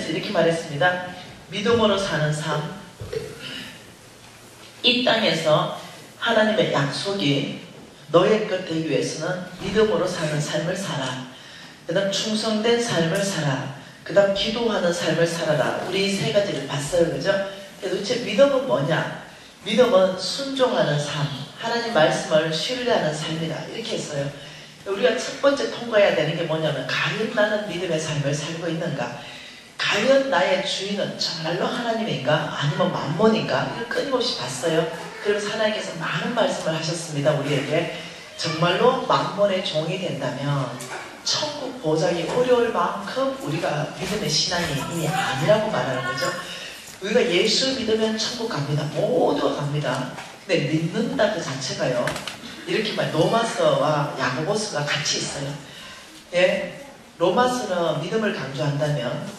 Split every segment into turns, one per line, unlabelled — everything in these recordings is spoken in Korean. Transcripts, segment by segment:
예수님께서 이렇게 말했습니다. 믿음으로 사는 삶, 이 땅에서 하나님의 약속이 너의 것 되기 위해서는 믿음으로 사는 삶을 살아. 그 다음 충성된 삶을 살아. 그 다음 기도하는 삶을 살아라. 우리 세 가지를 봤어요. 그죠? 도대체 믿음은 뭐냐? 믿음은 순종하는 삶, 하나님 말씀을 신뢰하는 삶이다. 이렇게 했어요. 우리가 첫 번째 통과해야 되는 게 뭐냐면, 과연 나는 믿음의 삶을 살고 있는가? 과연 나의 주인은 정말로 하나님인가? 아니면 만몬인가? 이걸 끊임없이 봤어요. 그래서 하나님께서 많은 말씀을 하셨습니다. 우리에게. 정말로 만몬의 종이 된다면 천국 보장이 어려울 만큼 우리가 믿음의 신앙이 이미 아니라고 말하는 거죠. 우리가 예수 믿으면 천국 갑니다. 모두가 갑니다. 근데 믿는다 그 자체가요, 이렇게 말, 로마서와 야고보서가 같이 있어요. 예? 로마서는 믿음을 강조한다면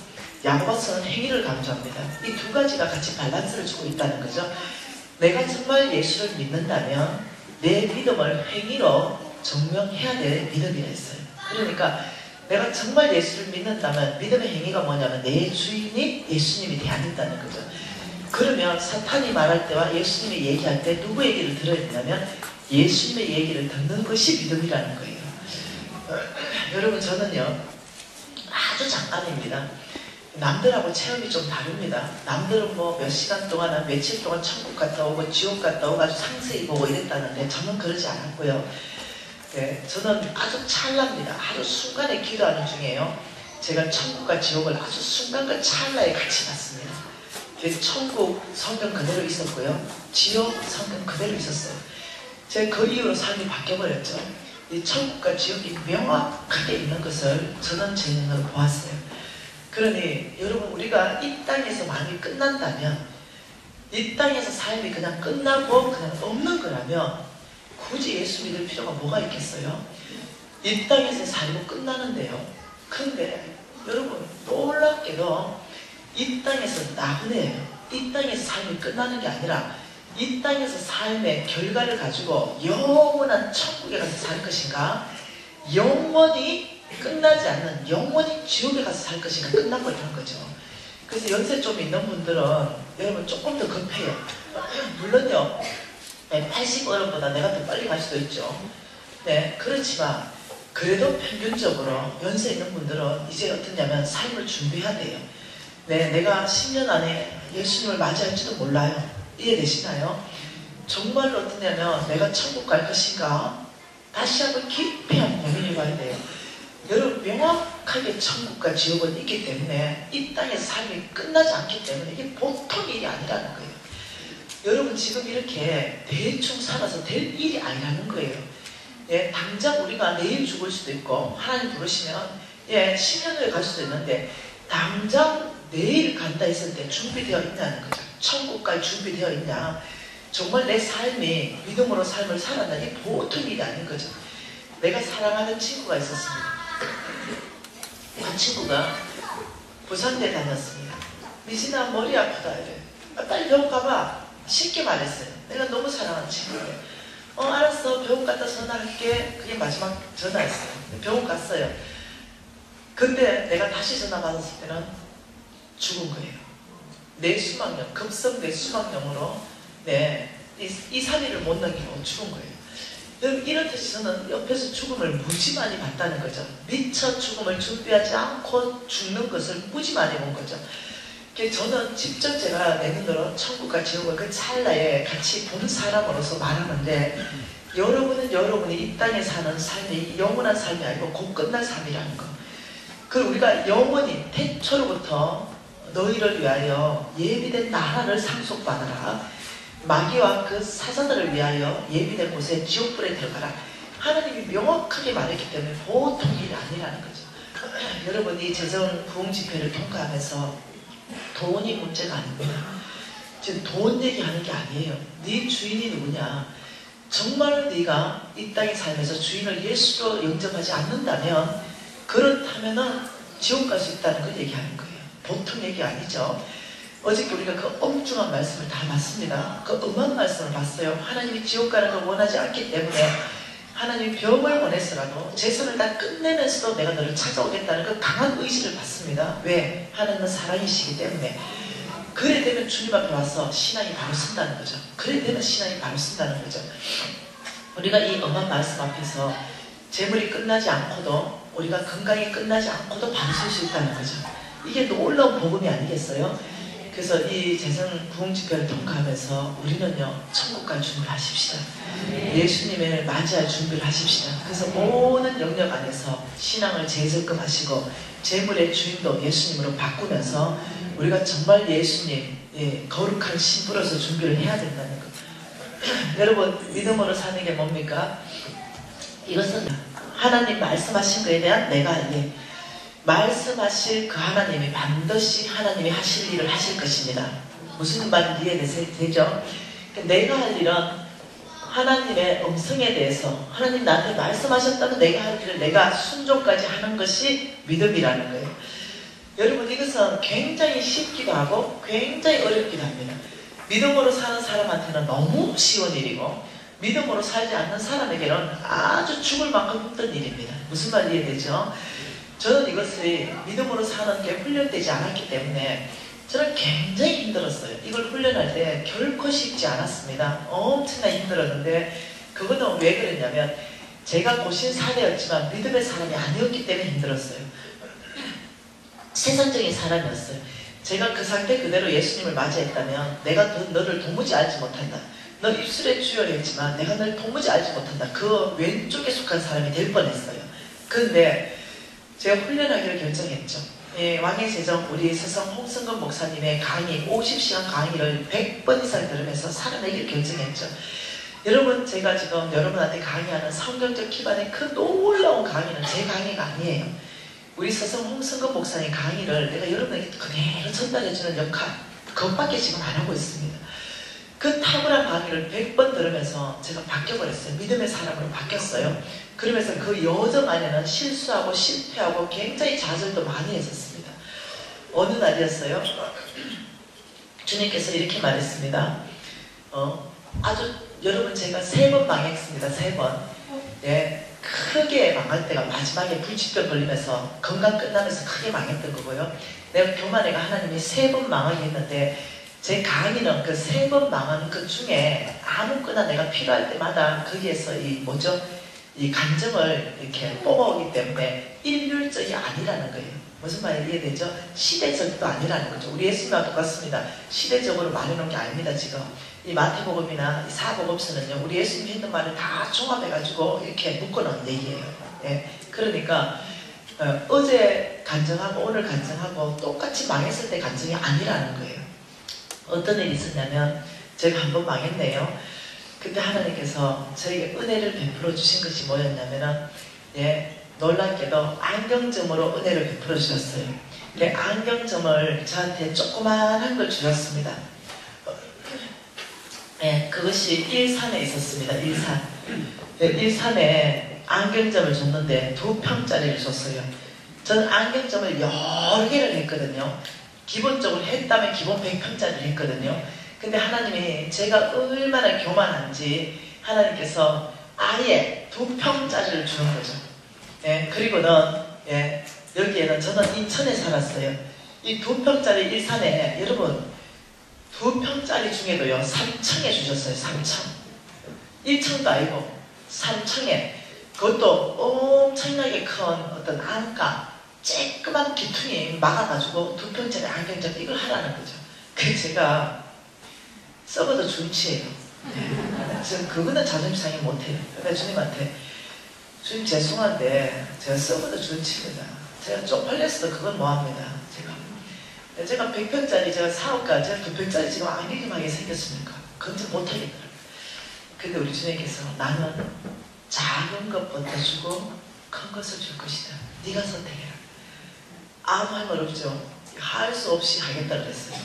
야고보서는 행위를 강조합니다. 이 두 가지가 같이 밸런스를 주고 있다는 거죠. 내가 정말 예수를 믿는다면 내 믿음을 행위로 증명해야 될 믿음이라 했어요. 그러니까 내가 정말 예수를 믿는다면 믿음의 행위가 뭐냐면 내 주인이 예수님이 돼야 된다는 거죠. 그러면 사탄이 말할 때와 예수님이 얘기할 때 누구 얘기를 들어야 되냐면 예수님의 얘기를 듣는 것이 믿음이라는 거예요. 여러분, 저는요 아주 잠깐입니다. 남들하고 체험이 좀 다릅니다. 남들은 뭐 몇 시간 동안, 며칠 동안 천국 갔다 오고 지옥 갔다 오고 아주 상세히 보고 이랬다는데 저는 그러지 않았고요. 네, 저는 아주 찰나입니다. 아주 순간에 기도하는 중에요, 제가 천국과 지옥을 아주 순간과 찰나에 같이 봤습니다. 천국 성경 그대로 있었고요, 지옥 성경 그대로 있었어요. 제가 그 이후로 삶이 바뀌어버렸죠. 이 천국과 지옥이 명확하게 있는 것을 저는 제 눈으로 보았어요. 그러니 여러분, 우리가 이 땅에서 만약에 끝난다면, 이 땅에서 삶이 그냥 끝나고 그냥 없는 거라면 굳이 예수 믿을 필요가 뭐가 있겠어요? 이 땅에서 살고 끝나는데요. 근데 여러분, 놀랍게도 이 땅에서 나그네예요. 이 땅에서 삶이 끝나는 게 아니라 이 땅에서 삶의 결과를 가지고 영원한 천국에 가서 살 것인가, 영원히 끝나지 않는 영원히 지옥에 가서 살 것인가, 끝나버리는 거죠. 그래서 연세 좀 있는 분들은 여러분 조금 더 급해요. 물론요 80어른보다 내가 더 빨리 갈 수도 있죠. 네, 그렇지만 그래도 평균적으로 연세 있는 분들은 이제 어떠냐면 삶을 준비해야 돼요. 네, 내가 10년 안에 예수님을 맞이할지도 몰라요. 이해되시나요? 정말로 어떠냐면 내가 천국 갈 것인가, 다시 한번 깊이 한번 고민해 봐야 돼요. 여러분, 명확하게 천국과 지옥은 있기 때문에 이 땅에서 삶이 끝나지 않기 때문에 이게 보통 일이 아니라는 거예요. 여러분, 지금 이렇게 대충 살아서 될 일이 아니라는 거예요. 예, 당장 우리가 내일 죽을 수도 있고, 하나님 부르시면 10년 후에 갈 수도 있는데 당장 내일 간다 했을 때 준비되어 있냐는 거죠. 천국 갈 준비되어 있냐, 정말 내 삶이 믿음으로 삶을 살았나, 이게 보통 일이 아닌 거죠. 내가 사랑하는 친구가 있었습니다. 그 친구가 부산대 다녔습니다. 미진아, 머리 아프다 이래. 빨리 병원 가봐. 쉽게 말했어요. 내가 너무 사랑하는 친구인데, 알았어, 병원 갔다 전화할게. 그게 마지막 전화였어요. 병원 갔어요. 근데 내가 다시 전화 받았을 때는 죽은 거예요. 뇌수막염, 급성 뇌수막염으로 이 산이를 못 넘기고 죽은 거예요. 여러분, 이렇듯이 저는 옆에서 죽음을 무지 많이 봤다는 거죠. 미처 죽음을 준비하지 않고 죽는 것을 무지 많이 본 거죠. 저는 직접 제가 내 눈으로 천국과 지옥을 그 찰나에 같이 본 사람으로서 말하는데, 여러분은 여러분이 이 땅에 사는 삶이 영원한 삶이 아니고 곧 끝날 삶이라는 거. 그리고 우리가 영원히 태초로부터 너희를 위하여 예비된 나라를 상속받아라. 마귀와 그 사자들을 위하여 예비된 곳에 지옥불에 들어가라. 하나님이 명확하게 말했기 때문에 보통 일이 아니라는 거죠. 여러분이 재정 부흥 집회를 통과하면서 돈이 문제가 아닙니다. 지금 돈 얘기하는 게 아니에요. 네 주인이 누구냐? 정말 네가 이 땅에 살면서 주인을 예수로 영접하지 않는다면, 그렇다면은 지옥 갈 수 있다는 걸 얘기하는 거예요. 보통 얘기 아니죠. 어저께 우리가 그 엄중한 말씀을 다 봤습니다. 그 엄한 말씀을 봤어요. 하나님이 지옥 가는 걸 원하지 않기 때문에 하나님이 병을 보내서라도 재산을 다 끝내면서도 내가 너를 찾아오겠다는 그 강한 의지를 받습니다. 왜? 하나님은 사랑이시기 때문에. 그래 되면 주님 앞에 와서 신앙이 바로 선다는 거죠. 그래 되면 신앙이 바로 선다는 거죠. 우리가 이 엄한 말씀 앞에서 재물이 끝나지 않고도, 우리가 건강이 끝나지 않고도 바로 설 수 있다는 거죠. 이게 놀라운 복음이 아니겠어요? 그래서 이 재정 부흥집회를 통과하면서 우리는요, 천국 갈 준비를 하십시다. 예수님을 맞이할 준비를 하십시다. 그래서 모든 영역 안에서 신앙을 재점검하시고 재물의 주인도 예수님으로 바꾸면서 우리가 정말 예수님, 거룩한 신부로서 준비를 해야 된다는 것. 여러분, 믿음으로 사는 게 뭡니까? 이것은 하나님 말씀하신 것에 대한 내가 알리. 말씀하실 그 하나님이 반드시 하나님이 하실 일을 하실 것입니다. 무슨 말인지 이해되죠? 내가 할 일은 하나님의 음성에 대해서, 하나님 나한테 말씀하셨다면 내가 할 일을 내가 순종까지 하는 것이 믿음이라는 거예요. 여러분, 이것은 굉장히 쉽기도 하고 굉장히 어렵기도 합니다. 믿음으로 사는 사람한테는 너무 쉬운 일이고, 믿음으로 살지 않는 사람에게는 아주 죽을 만큼 힘든 일입니다. 무슨 말이 이해되죠? 저는 이것을 믿음으로 사는 게 훈련되지 않았기 때문에 저는 굉장히 힘들었어요. 이걸 훈련할 때 결코 쉽지 않았습니다. 엄청나게 힘들었는데, 그거는 왜 그랬냐면 제가 고신 사례였지만 믿음의 사람이 아니었기 때문에 힘들었어요. 세상적인 사람이었어요. 제가 그 상태 그대로 예수님을 맞이했다면 내가 너를 도무지 알지 못한다. 너 입술에 주열했지만 내가 너를 도무지 알지 못한다. 그 왼쪽에 속한 사람이 될 뻔했어요. 근데 제가 훈련하기를 결정했죠. 왕의 제정 우리 스승 홍승근 목사님의 강의 50시간 강의를 100번 이상 들으면서 살아내기를 결정했죠. 여러분, 제가 지금 여러분한테 강의하는 성경적 기반의 그 놀라운 강의는 제 강의가 아니에요. 우리 스승 홍승근 목사님 강의를 내가 여러분에게 그대로 전달해주는 역할, 그것밖에 지금 안 하고 있습니다. 그 탁월한 강의를 100번 들으면서 제가 바뀌어버렸어요. 믿음의 사람으로 바뀌었어요. 그러면서 그 여정 안에는 실수하고 실패하고 굉장히 좌절도 많이 했었습니다. 어느 날이었어요? 주님께서 이렇게 말했습니다. 아주 여러분, 제가 3번 망했습니다. 3번. 크게 망할 때가 마지막에 불치병 걸리면서 건강 끝나면서 크게 망했던 거고요. 내가 교만해가 하나님이 3번 망하게 했는데, 제 강의는 그 3번 망한 그 중에 아무거나 내가 필요할 때마다 거기에서 이 감정을 이렇게 뽑아오기 때문에 일률적이 아니라는 거예요. 무슨 말인지 이해되죠? 시대적도 아니라는 거죠. 우리 예수님과 똑같습니다. 시대적으로 말해놓은 게 아닙니다. 지금 이 마태복음이나 이 사복음서는요, 우리 예수님이 했던 말을 다 종합해가지고 이렇게 묶어놓은 얘기예요. 그러니까 어제 간증하고 오늘 간증하고 똑같이 망했을 때 간증이 아니라는 거예요. 어떤 일이 있었냐면, 제가 한번 망했네요. 그때 하나님께서 저에게 은혜를 베풀어 주신 것이 뭐였냐면은, 놀랍게도 안경점으로 은혜를 베풀어 주셨어요. 안경점을 저한테 조그만한 걸 주셨습니다. 그것이 일산에 있었습니다. 일산. 일산에 안경점을 줬는데 2평짜리를 줬어요. 저는 안경점을 여러 개를 했거든요. 기본적으로 했다면 기본 100평짜리를 했거든요. 근데 하나님이 제가 얼마나 교만한지 하나님께서 아예 2평짜리를 주는 거죠. 그리고는 여기에는 저는 인천에 살았어요. 이 2평짜리 일산에 여러분 2평짜리 중에도요 3층에 주셨어요. 3층. 1층도 아니고 3층에, 그것도 엄청나게 큰 어떤 안가 쬐끄만 기퉁이 막아가지고 2평짜리 안경점 이걸 하라는 거죠. 그래서 제가 썩어도 준치예요. 지금 그거는 자존심 상해 못해요. 그러니까 주님한테, 주님 죄송한데 제가 썩어도 준치입니다. 제가 쪽팔렸어도 그건 뭐합니다. 제가 100평짜리 제가 사올까, 제가 2평짜리 지금 안경점하게 생겼습니까? 그건 좀 못하겠더라고요. 근데 우리 주님께서 나는 작은 것부터 주고 큰 것을 줄 것이다. 네가 선택해라. 아무 할 말 없죠. 할 수 없이 하겠다 그랬어요.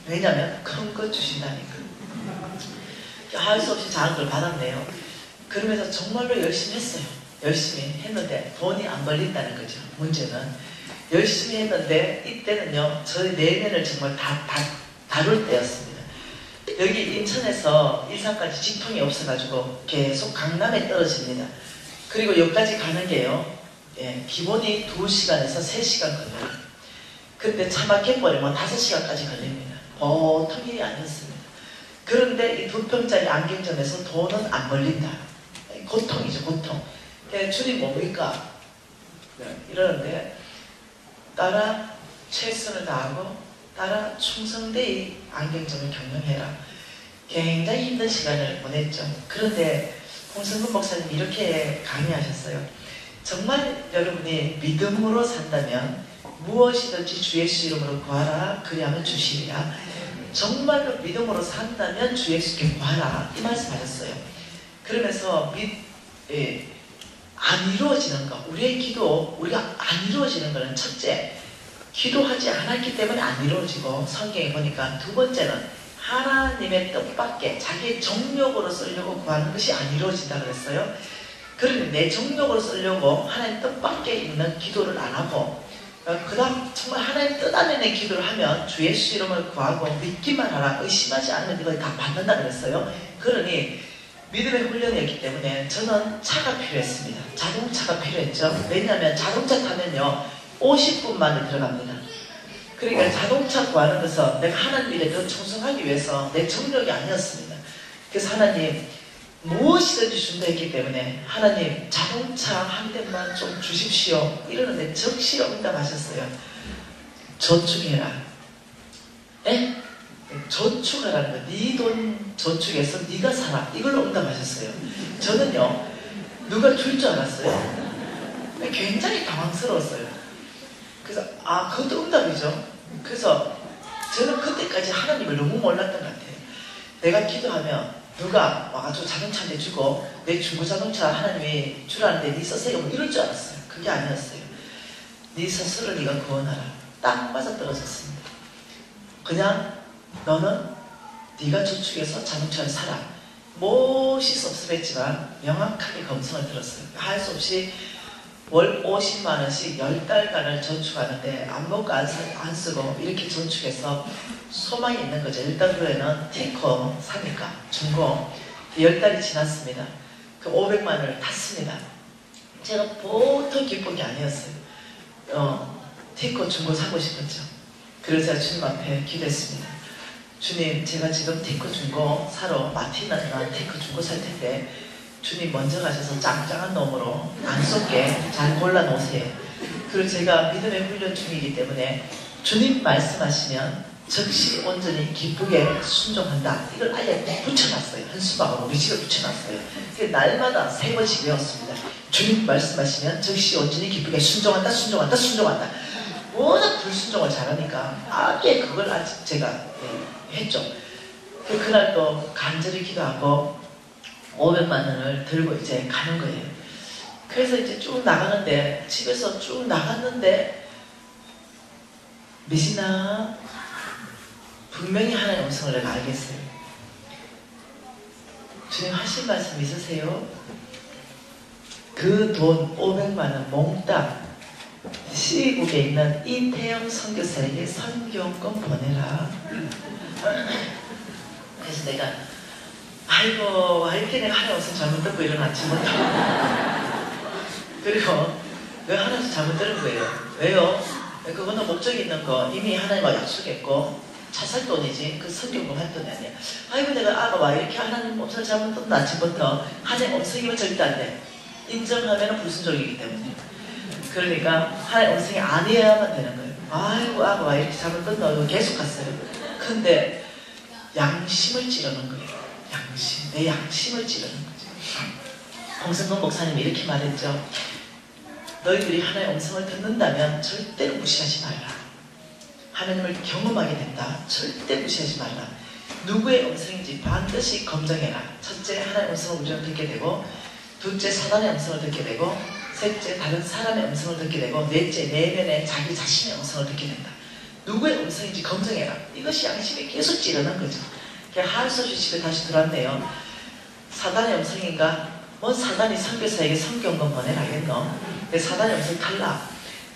왜냐면 큰 것 주신다니까. 할 수 없이 작은 걸 받았네요. 그러면서 정말로 열심히 했어요. 열심히 했는데 돈이 안 벌린다는 거죠. 문제는 열심히 했는데 이때는요, 저의 내면을 정말 다룰 때였습니다. 여기 인천에서 일산까지 직통이 없어가지고 계속 강남에 떨어집니다. 그리고 여기까지 가는 게요. 예, 기본이 2시간에서 3시간 걸려요. 근데 차 막혀버리면 5시간까지 걸립니다. 보통 일이 아니었습니다. 그런데 이 2평짜리 안경점에서 돈은 안 걸린다. 고통이죠, 고통. 주님 뭡니까? 이러는데 따라 최선을 다하고 따라 충성되이 안경점을 경영해라. 굉장히 힘든 시간을 보냈죠. 그런데 홍성근 목사님 이렇게 강의하셨어요. 정말 여러분이 믿음으로 산다면 무엇이든지 주 예수 이름으로 구하라. 그리하면 주시리라. 정말로 믿음으로 산다면 주 예수께 구하라. 이 말씀 하셨어요. 그러면서 안 이루어지는 것, 우리의 기도, 우리가 안 이루어지는 것은 첫째, 기도하지 않았기 때문에 안 이루어지고, 성경에 보니까 두 번째는 하나님의 뜻밖에 자기의 정욕으로 쓰려고 구하는 것이 안 이루어진다 그랬어요. 그러니 내 정욕으로 쓰려고 하나님 뜻밖에 있는 기도를 안 하고, 그 다음 정말 하나님 뜻 안에 내 기도를 하면 주 예수 이름을 구하고 믿기만 하라. 의심하지 않으면 이거 다 받는다 그랬어요. 그러니 믿음의 훈련이었기 때문에 저는 차가 필요했습니다. 자동차가 필요했죠. 왜냐하면 자동차 타면요 50분 만에 들어갑니다. 그러니까 자동차 구하는 것은 내가 하나님 일에 더 충성하기 위해서 내 정력이 아니었습니다. 그래서 하나님 무엇이든지 준다 했기 때문에 하나님 자동차 한 대만 좀 주십시오. 이러는데 적시 응답하셨어요. 저축해라. 에? 저축하라는 거. 네 돈 저축해서 네가 살아. 이걸로 응답하셨어요. 저는요 누가 줄 줄 알았어요. 굉장히 당황스러웠어요. 그래서 그것도 응답이죠. 그래서 저는 그때까지 하나님을 너무 몰랐던 것 같아요. 내가 기도하면 누가 와가지고 자동차 한 대 주고 내 중고자동차 하나님이 주라는데 네 쓰세요 뭐 이럴 줄 알았어요. 그게 아니었어요. 네 스스로 네가 구원하라. 딱 맞아 떨어졌습니다. 그냥 너는 네가 저축해서 자동차를 사라. 무엇이 섭섭했지만 명확하게 검성을 들었어요. 할 수 없이 월 50만원씩 10달간을 저축하는데 안 먹고 안 쓰고 이렇게 저축해서 소망이 있는 거죠. 일단 후에는 티코 사니까 중고 10달이 지났습니다. 그 500만원을 탔습니다. 제가 보통 기쁜 게 아니었어요. 티코 중고 사고 싶었죠. 그래서 제가 주님 앞에 기도했습니다. 주님, 제가 지금 티코 중고 사러 마티나나 티코 중고 살 텐데 주님 먼저 가셔서 짱짱한 놈으로 안 쏟게 잘 골라놓으세요. 그리고 제가 믿음의 훈련 중이기 때문에 주님 말씀하시면 즉시 온전히 기쁘게 순종한다. 이걸 아예 붙여놨어요. 한 수박으로 우리 집에 붙여놨어요. 날마다 3번씩 외웠습니다. 주님 말씀하시면 즉시 온전히 기쁘게 순종한다, 순종한다, 순종한다. 워낙 불순종을 잘하니까 아예 그걸 아직 제가 했죠. 그날 또 간절히 기도하고 500만원을 들고 이제 가는 거예요. 그래서 이제 쭉 나가는데 집에서 쭉 나갔는데 미시나 분명히 하나님의 음성을 내가 알겠어요. 주님 하신 말씀 있으세요? 그 돈 500만원 몽땅 시국에 있는 이태영 선교사에게 선교권 보내라. 그래서 내가 아이고 이렇게 내가 하나님 음성 잘못 듣고 일어났지 못하고 그리고 왜 하나님 음성 잘못 들은 거예요? 왜요? 그거는 목적이 있는 거 이미 하나님과 약속했고 차 살 돈이지 그 선교권 할 돈이 아니야. 아이고 내가 와 이렇게 하나님 음성을 잘못 듣는 아침부터 하나님 음성이면 절대 안 돼. 인정하면 불순종이기 때문에. 그러니까 하나님 음성이 아니어야만 되는 거예요. 아이고 와 이렇게 잘못 듣는 계속 갔어요. 근데 양심을 찌르는 거예요. 양심, 내 양심을 찌르는 거죠. 홍성근 목사님이 이렇게 말했죠. 너희들이 하나님의 음성을 듣는다면 절대로 무시하지 말라. 하나님을 경험하게 된다. 절대 무시하지 말라. 누구의 음성인지 반드시 검증해라. 첫째, 하나님의 음성을 우리는 듣게 되고, 둘째, 사단의 음성을 듣게 되고, 셋째, 다른 사람의 음성을 듣게 되고, 넷째, 내면의 자기 자신의 음성을 듣게 된다. 누구의 음성인지 검증해라. 이것이 양심이 계속 찌르는 거죠. 하수주 집에 다시 들어왔네요. 사단의 음성인가? 뭐 사단이 선교사에게 선교권 보내라겠노? 사단의 음성 탈락.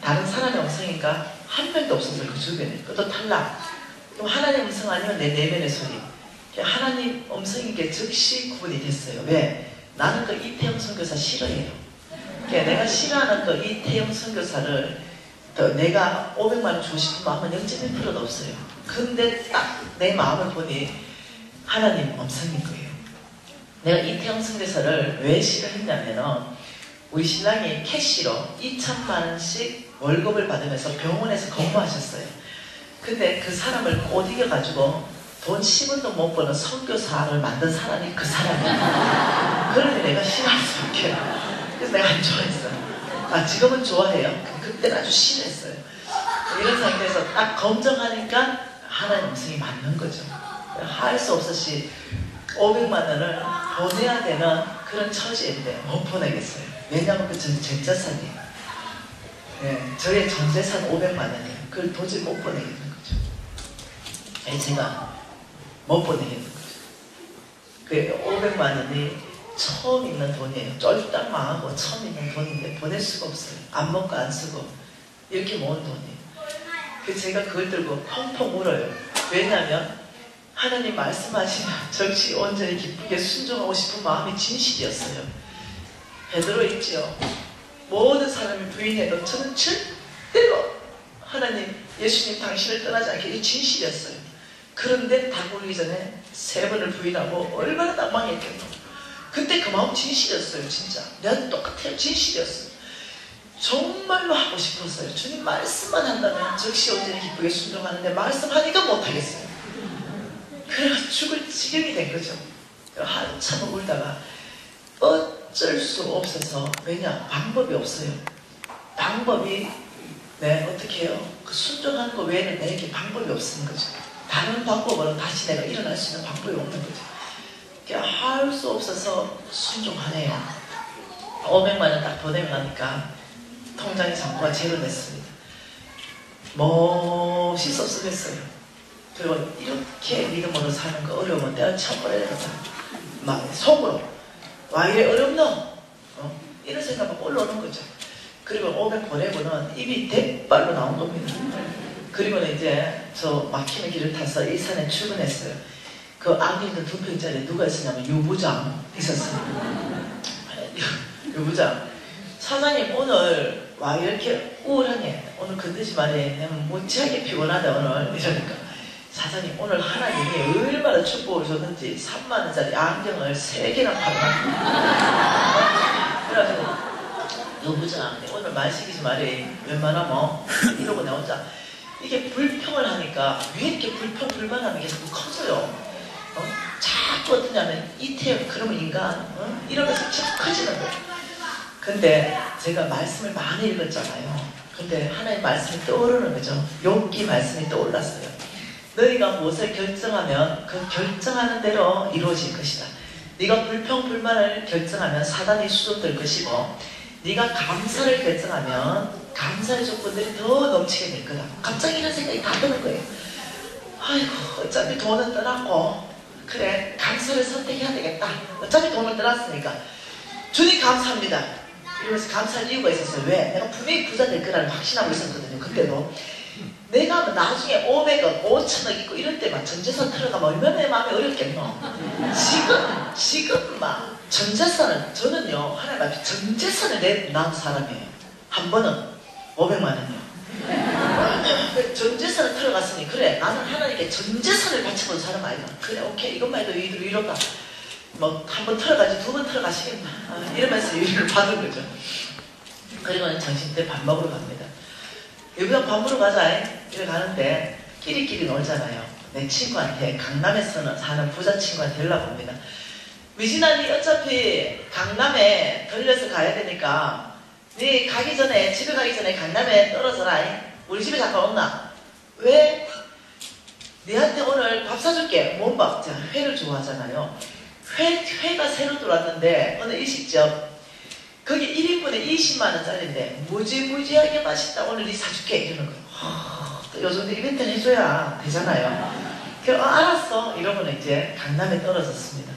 다른 사람의 음성인가? 한 명도 없었어요. 그 주변에. 그것도 탈락. 그럼 하나님 음성 아니면 내 내면의 소리. 하나님 음성인 게 즉시 구분이 됐어요. 왜? 나는 그 이태영 선교사 싫어해요. 그러니까 내가 싫어하는 그 이태영 선교사를 내가 500만 원 주고 싶은 마음은 0.1%도 없어요. 근데 딱 내 마음을 보니 하나님 음성인 거예요. 내가 이태영 선교사를 왜 싫어했냐면은 우리 신랑이 캐시로 2천만 원씩 월급을 받으면서 병원에서 근무하셨어요. 근데 그 사람을 못 이겨가지고 돈 10원도 못 버는 선교사를 만든 사람이 그 사람이야. 그러니 내가 싫어할 수밖에. 그래서 내가 안 좋아했어. 아, 지금은 좋아해요. 그때는 아주 싫어했어요. 이런 상태에서 딱 검증하니까 하나님 음성이 맞는 거죠. 할 수 없었지 500만 원을 보내야 되는 그런 처지인데 못 보내겠어요. 왜냐하면 그 전 재산이에요. 네, 저의 전 재산 500만 원이에요. 그걸 도저히 못 보내겠는 거죠. 아니, 제가 못 보내겠는 거죠. 그 500만 원이 처음 있는 돈이에요. 쫄딱 망하고 처음 있는 돈인데 보낼 수가 없어요. 안 먹고 안 쓰고 이렇게 모은 돈이에요. 그래서 제가 그걸 들고 펑펑 울어요. 왜냐하면 하나님 말씀하시면 정시 온전히 기쁘게 순종하고 싶은 마음이 진실이었어요. 베드로 있지요. 모든 사람이 부인해도 저는 절대로 하나님, 예수님 당신을 떠나지 않게 이 진실이었어요. 그런데 다 굴기 전에 3번을 부인하고 얼마나 난망했겠노. 그때 그 마음 진실이었어요. 진짜 내가 똑같아요. 진실이었어요. 정말로 하고 싶었어요. 주님 말씀만 한다면 즉시 온전히 기쁘게 순종하는데 말씀하니까 못하겠어요. 그래서 죽을 지경이 된 거죠. 한참 울다가 어쩔 수 없어서, 왜냐? 방법이 없어요. 방법이 어떻게 해요? 그 순종하는 거 외에는 내게 방법이 없는 거죠. 다른 방법으로 다시 내가 일어날 수 있는 방법이 없는 거죠. 할 수 없어서 순종하네요. 500만 원 딱 보내고 나니까 통장에 잔고가 제로 됐습니다. 멋이 섭섭했어요. 그리고 이렇게 믿음으로 사는 거 어려우면 내가 참아야 되겠다. 막 속으로 와 이래 어렵노? 이런 생각만 올라오는 거죠. 그리고 500 보내고는 입이 대빨로 나온 겁니다. 그리고는 이제 저 막히는 길을 타서 일산에 출근했어요. 그 안에 있는 2평짜리 누가 있었냐면 유부장 있었어요. 유부장. 사장님 오늘 와 이렇게 우울하니 오늘 건드지 말해. 내가 무지하게 피곤하다 오늘. 이러니까 사장님 오늘 하나님이 얼마나 축복을 줬는지 3만 원짜리 안경을 3개나 팔아놨다. 그래가지고 유부장 오늘 말 시키지 말해. 웬만하면 이러고 나 혼자 이게 불평을 하니까 왜 이렇게 불평 불만함이 계속 커져요. 자꾸 어떠냐면 이태영 그러면 인간 이러면서 자꾸 커지는 거예요. 근데 제가 말씀을 많이 읽었잖아요. 근데 하나님 말씀이 떠오르는 거죠. 욥기 말씀이 떠올랐어요. 너희가 무엇을 결정하면 그 결정하는 대로 이루어질 것이다. 네가 불평불만을 결정하면 사단이 수종될 것이고 네가 감사를 결정하면 감사의 조건들이 더 넘치게 될 거다. 갑자기 이런 생각이 다 드는 거예요. 아이고 어차피 돈은 떠났고 그래 감사를 선택해야 되겠다. 어차피 돈을 떠났으니까 주님 감사합니다. 이러면서 감사할 이유가 있었어요. 왜? 내가 분명히 부자 될 거라는 확신하고 있었거든요. 그때도 내가 나중에 500억, 5천억 있고 이럴 때만 전재산 틀어가면 얼마나 내 마음이 어렵겠노. 지금 막 전재산을 저는요 하나님 앞에 전재산을 내놓은 사람이에요. 한 번은 500만 원이요. 전재산을 틀어갔으니 그래 나는 하나님께 전재산을 바쳐본 사람 아니다. 그래 오케이 이것만 해도 위로다. 뭐 한 번 틀어가지 2번 틀어가시겠나 이러면서 위로를 받은 거죠. 그리고는 점심때 밥 먹으러 갑니다. 여기서 밥 먹으러 가자 이래 가는데 끼리끼리 놀잖아요. 내 친구한테 강남에서 사는 부자 친구한테 연락 옵니다. 미진아 니 어차피 강남에 들려서 가야 되니까 니 가기 전에 집에 가기 전에 강남에 떨어져라. 우리 집에 잠깐 온나? 왜? 니한테 오늘 밥 사줄게. 뭔 밥? 제가 회를 좋아하잖아요. 회가 새로 들어왔는데 어느 일식점 거기 1인분에 20만원짜리인데 무지무지하게 맛있다. 오늘 니 사줄게. 이러는 거예요. 또 요즘도 이벤트는 해줘야 되잖아요. 그래서 알았어. 이러고는 이제 강남에 떨어졌습니다.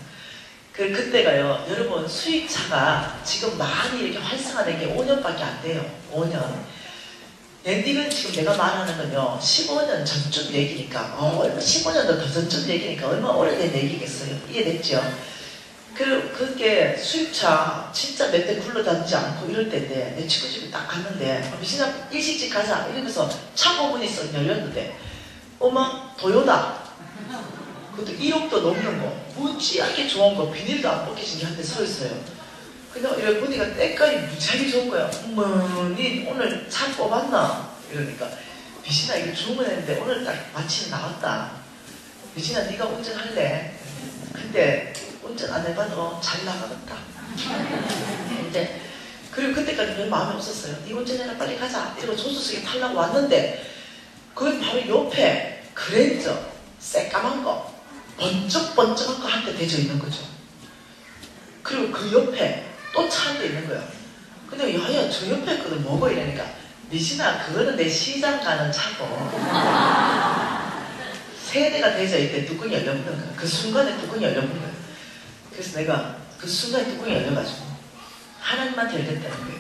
그때가요 여러분 수입차가 지금 많이 이렇게 활성화된 게 5년밖에 안 돼요. 5년. 엔딩은 지금 내가 말하는 건요 15년 전쯤 얘기니까 15년도 더 전쯤 얘기니까 얼마나 오래된 얘기겠어요. 이해됐죠? 그리고 그게 수입차 진짜 몇 대 굴러다니지 않고 이럴 때인데 내 친구 집에 딱 갔는데 미신아 일식집 가자 이러면서 차 부분이 썩 열렸는데 어머 도요다 그것도 1억도 넘는 거 무지하게 좋은 거 비닐도 안 벗겨진 게 한 대 서 있어요. 그냥 이래 보니까 때깔이 무지하게 좋은 거야. 어머 니 오늘 차 뽑았나? 이러니까 미신아 이거 주문했는데 오늘 딱 마침 나왔다. 미신아 네가 운전할래? 근데 운전 안 해봐도 잘 나가겠다. 근데 그리고 그때까지 별 마음이 없었어요. 네 운전해라 빨리 가자. 이러고 조수석에 타려고 왔는데 그 바로 옆에 그랜저 새까만 거 번쩍번쩍한 거 한 대 대져 있는 거죠. 그리고 그 옆에 또 차 한 대 있는 거야. 근데 야야 저 옆에 거는 뭐고 이러니까 미신아 그거는 내 시장 가는 차고 세 대가 대져 있대. 뚜껑이 열려보는 거야. 그 순간에 뚜껑이 열려보는 거야. 그래서 내가 그 순간에 뚜껑이 열려가지고 하나님만 될 됐다는 거예요.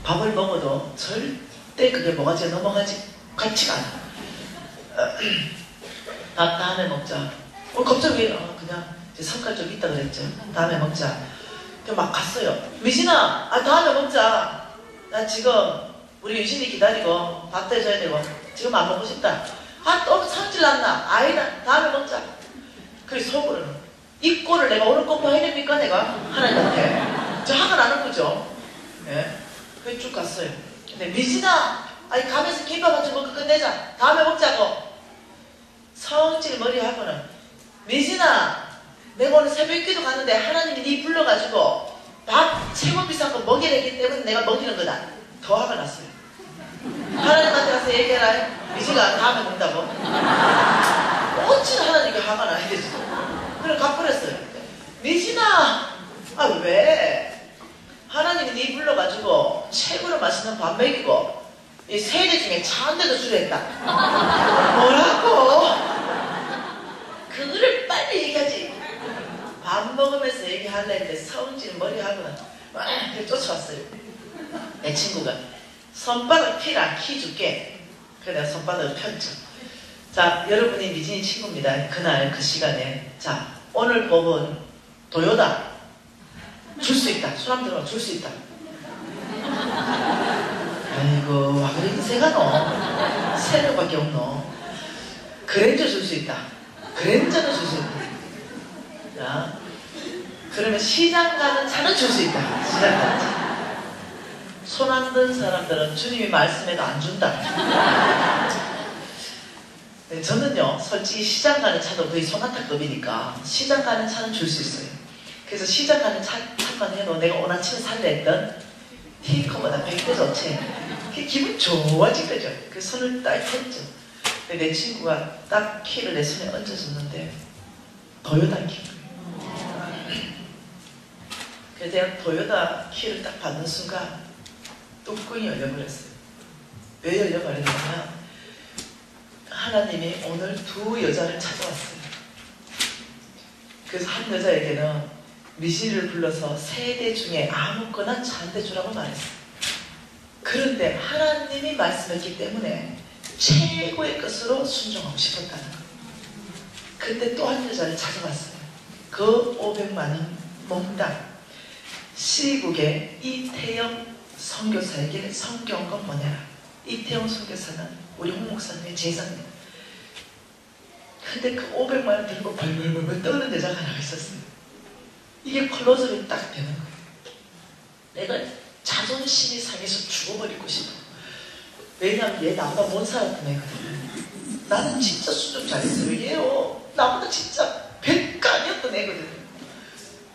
밥을 먹어도 절대 그게 뭐가지에 넘어가지 같지가 않아. 밥 다음에 먹자. 갑자기 그냥 제 성깔 좀 있다 그랬죠. 다음에 먹자. 막 갔어요. 미신아 다음에 먹자. 나 지금 우리 유신이 기다리고 밥도 해줘야 되고 지금 안 먹고 싶다. 또 성질 났나? 아니다. 다음에 먹자. 그래 속으로는 이 꼴을 내가 오늘 꼭 봐야 됩니까 내가? 하나님한테. 저 화가 나는 거죠. 예. 그래 쭉 갔어요. 근데 미신아 가면서 김밥 한 줄 먹고 끝내자. 다음에 먹자고. 성질 머리하고는 미신아 내가 오늘 새벽기도 갔는데 하나님이 네 불러가지고 밥 최고 비싼 거 먹이라 했기 때문에 내가 먹이는 거다. 더 화가 났어요. 하나님한테 가서 얘기해라. 미신아 다음에 먹는다고. 어찌나 하나님께 화가 나야 되지. 그래 가버렸어요. 미신아 왜? 하나님이 네 불러가지고 최고로 맛있는 밥 먹이고 이 세대 중에 차 한 대도 주려 했다. 뭐라고? 그거를 빨리 얘기하지. 밥 먹으면서 얘기하려 했는데 성질 머리하고는 막 쫓아왔어요. 내 친구가 손바닥 피라 키 줄게. 그래 내가 손바닥을 폈죠. 자 여러분이 미진이 친구입니다. 그날 그 시간에 자 오늘 법은 도요다 줄 수 있다. 수람 들어 줄 수 있다. 아이고 와 그래 인생아 너 세 명밖에 없노. 그랜저 줄 수 있다. 그랜저는 줄 수 있다. 자 그러면 시장 가는 차는 줄 수 있다. 시장 가는 차. 손 안 든 사람들은 주님이 말씀해도 안 준다. 네, 저는요 솔직히 시장 가는 차도 거의 소나타급이니까 시장 가는 차는 줄 수 있어요. 그래서 시장 가는 차만 해도 내가 오늘 아침에 살래 했던 티커보다 100배 좋지. 그게 기분 좋아진 거죠. 그 손을 딱 폈죠. 내 친구가 딱 키를 내 손에 얹어줬는데 도요다 키를. 그래서 내가 도요다 키를 딱 받는 순간 뚜껑이 열려버렸어요. 왜 열려버렸냐면 하나님이 오늘 두 여자를 찾아왔어요. 그래서 한 여자에게는 미신을 불러서 세 대 중에 아무거나 차 한 대 주라고 말했어요. 그런데 하나님이 말씀했기 때문에 최고의 것으로 순종하고 싶었다는 거예요. 근데 또 한 여자를 찾아왔어요. 그 500만 원 몽땅 시국의 이태영 선교사에게 성경과 보내라. 이태영 선교사는 우리 홍 목사님의 제자입니다. 근데 그 500만 원 들고 벌벌벌 떠는 여자가 하나 있었어요. 이게 클로즈업이 딱 되는 거예요. 내가 자존심이 상해서 죽어버리고 싶어. 왜냐하면 얘 나보다 못 살았던 애거든. 나는 진짜 수준 잘했어요. 얘요 나보다 진짜 백가 아니었던 애거든.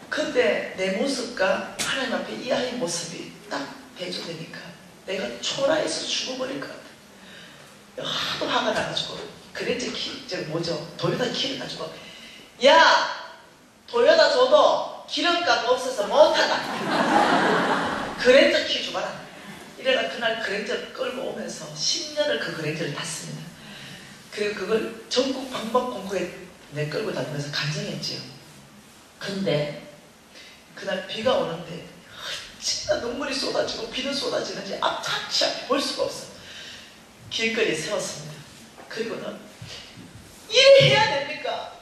근데 내 모습과 하나님 앞에 이 아이의 모습이 딱 대조되니까 내가 초라해서 죽어버릴 것 같아. 하도 화가 나가지고 그랜저 키, 도요다 키를 가지고 야! 도요다 줘도 기름값 없어서 못하다. 그랜저 키 줘봐라. 이래가 그날 그랜저를 끌고 오면서 10년을 그 그랜저를 탔습니다. 그리고 그걸 전국 방방 공고에 내 끌고 다니면서 간증했지요. 근데 그날 비가 오는데 진짜 눈물이 쏟아지고 비는 쏟아지는지 앞차치 앞에 볼 수가 없어. 길거리에 세웠습니다. 그리고는 일해야 됩니까?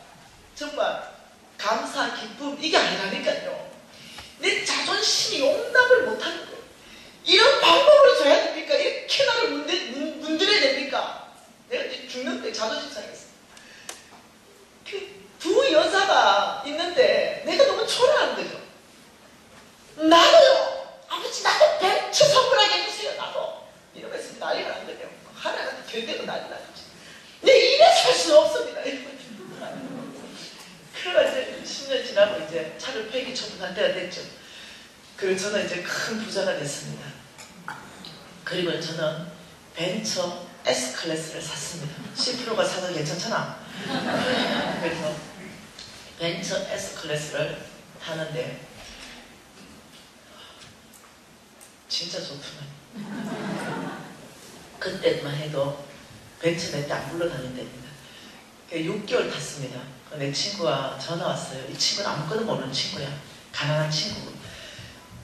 정말 감사, 기쁨 이게 아니라니까요. 내 자존심이 용납을 못하는 거예요. 이런 방법으로 줘야 됩니까? 이렇게 나를 문드려야 됩니까? 내가 죽는데 자존심 상했어. 두 여자가 있는데 내가 너무 초라한 거죠. 나도요. 아버지 나도 벤츠 선물하게 해주세요. 나도. 이러면서 난리가 난 거예요. 하나한테 결대고 난리 나죠. 내 입에 살 수 없습니다. 그래가지고 10년 지나고 이제 차를 폐기 처분할 때가 됐죠. 그리고 저는 이제 큰 부자가 됐습니다. 그리고 저는 벤처 S클래스를 샀습니다. C-프로가 사도 괜찮잖아. 그래서 벤처 S클래스를 타는데 진짜 좋더만. 그때만 해도 벤처 몇 대 안 굴러다닐 때입니다. 6개월 탔습니다. 내 친구가 전화 왔어요. 이 친구는 아무것도 모르는 친구야. 가난한 친구.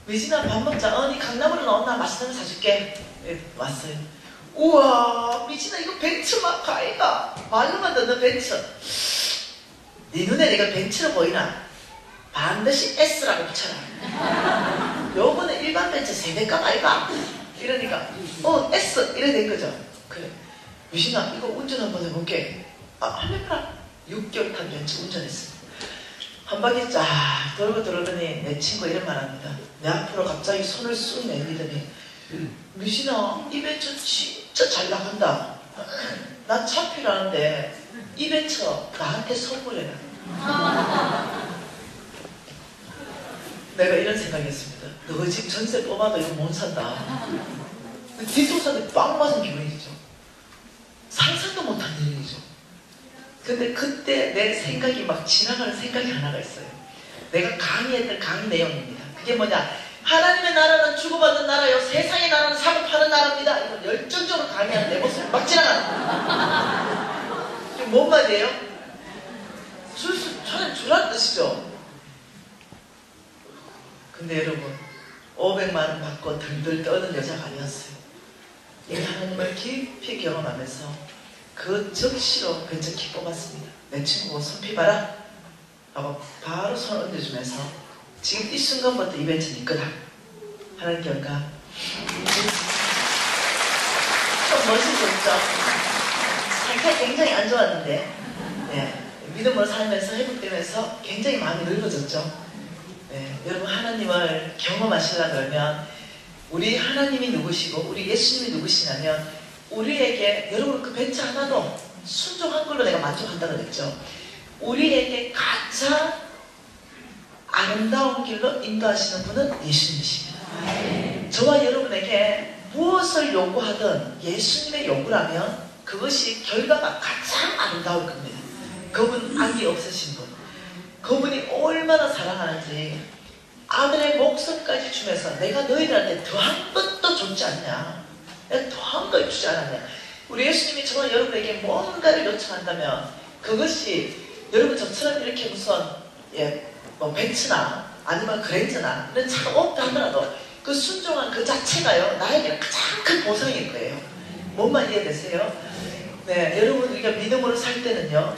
미진아 밥 먹자. 니 강남으로 나온나 맛있는 거 사줄게. 왔어요. 우와 미진아 이거 벤츠 마크 아이가? 말로만 듣는 벤츠. 네 눈에 내가 벤츠로 보이나? 반드시 S라고 붙여라. 요거는 일반 벤츠 세대값 아이가? 이러니까 S 이래 된 거죠. 그래 미진아 이거 운전 한번 해볼게. 한번 해봐라. 6개월 탄 벤츠 운전했어. 한 바퀴 쫙 돌고 들어오더니 내 친구 이런 말 합니다. 내 앞으로 갑자기 손을 쑥 내밀더니 미진아 이 벤츠 진짜 잘 나간다. 난 차 필요하는데 이 벤츠 나한테 선물해라. 내가 이런 생각이었습니다. 너 집 전세 뽑아도 이거 못 산다. 뒷동산에 빵 맞은 기분이죠. 상상도 못한 일이죠. 근데 그때 내 생각이 막 지나가는 생각이 하나가 있어요. 내가 강의했던 강의 내용입니다. 그게 뭐냐? 하나님의 나라는 주고받는 나라요. 세상의 나라는 사고 파는 나라입니다. 이걸 열정적으로 강의하는 내 모습이 막 지나가는 거예요. 이게 뭔 말이에요? 저는 주라는 뜻이죠. 근데 여러분 500만 원 받고 덜덜 떠는 여자가 아니었어요. 이 하나님을 깊이 경험하면서 그 즉시로 벤처키 뽑았습니다. 내 친구가 손 피봐라 라고 바로 손 얹어주면서 지금 이 순간부터 이 벤처는 이거다 하는 결과 좀 멋있었죠. 상태가 굉장히 안 좋았는데 믿음으로 살면서 회복되면서 굉장히 마음이 넓어졌죠. 여러분 하나님을 경험하시려고 하면 우리 하나님이 누구시고 우리 예수님이 누구시냐면 우리에게 여러분 그 벤처 하나도 순종한 걸로 내가 만족한다고 그랬죠. 우리에게 가장 아름다운 길로 인도하시는 분은 예수님이십니다. 저와 여러분에게 무엇을 요구하든 예수님의 요구라면 그것이 결과가 가장 아름다울 겁니다. 그분 악이 없으신 분, 그분이 얼마나 사랑하는지 아들의 목숨까지 주면서 내가 너희들한테 더한 것도 줬지 않냐, 내가 더한 걸 주지 않았냐. 우리 예수님이 저와 여러분에게 뭔가를 요청한다면 그것이 여러분 저처럼 이렇게 무슨 뭐 벤츠나 아니면 그랜저나 이런 차가 없다 하더라도 그 순종한 그 자체가요 나에게는 가장 큰 보상일 거예요. 뭔만 이해되세요? 여러분 우리가 믿음으로 살 때는요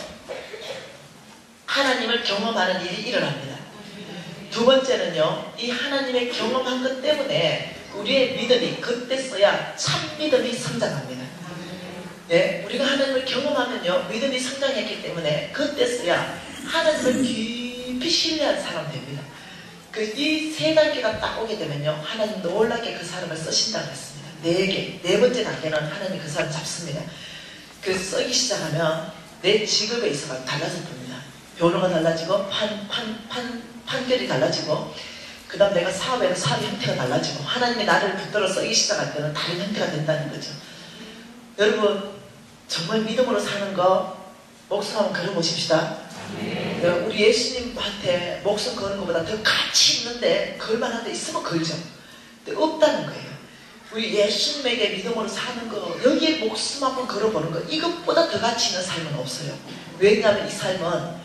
하나님을 경험하는 일이 일어납니다. 두 번째는요 이 하나님의 경험한 것 때문에 우리의 믿음이 그때서야 참 믿음이 성장합니다. 우리가 하나님을 경험하면요 믿음이 성장했기 때문에 그때서야 하나님을 깊이 신뢰한 사람 됩니다. 이 세 단계가 딱 오게 되면요 하나님 놀랍게 그 사람을 쓰신다고 했습니다. 네 번째 단계는 하나님이 그 사람 잡습니다. 그래서 쓰기 시작하면 내 직업에 있어서 달라질 겁니다. 변호가 달라지고 판결이 달라지고 그 다음 내가 사업의 형태가 달라지고 하나님이 나를 붙들어 쓰기 시작할 때는 다른 형태가 된다는 거죠. 여러분 정말 믿음으로 사는 거 목숨 한번 걸어보십시다. 우리 예수님한테 목숨 거는 것보다 더 가치 있는데 걸만한 데 있으면 걸죠. 근데 없다는 거예요. 우리 예수님에게 믿음으로 사는 거, 여기에 목숨 한번 걸어보는 거, 이것보다 더 가치 있는 삶은 없어요. 왜냐하면 이 삶은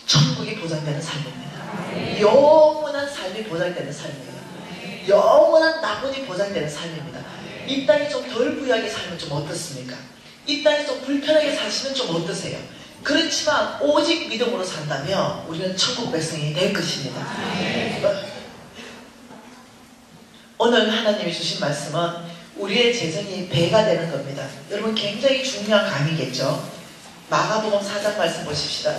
천국이 보장되는 삶입니다. 영원한 삶이 보장되는 삶이에요. 영원한 낙원이 보장되는 삶입니다. 이 땅이 좀 덜 부유하게 살면 좀 어떻습니까? 이 땅이 좀 불편하게 사시면 좀 어떠세요? 그렇지만 오직 믿음으로 산다면 우리는 천국 백성이 될 것입니다. 오늘 하나님이 주신 말씀은 우리의 재정이 배가 되는 겁니다. 여러분 굉장히 중요한 강의겠죠. 마가복음 4장 말씀 보십시다.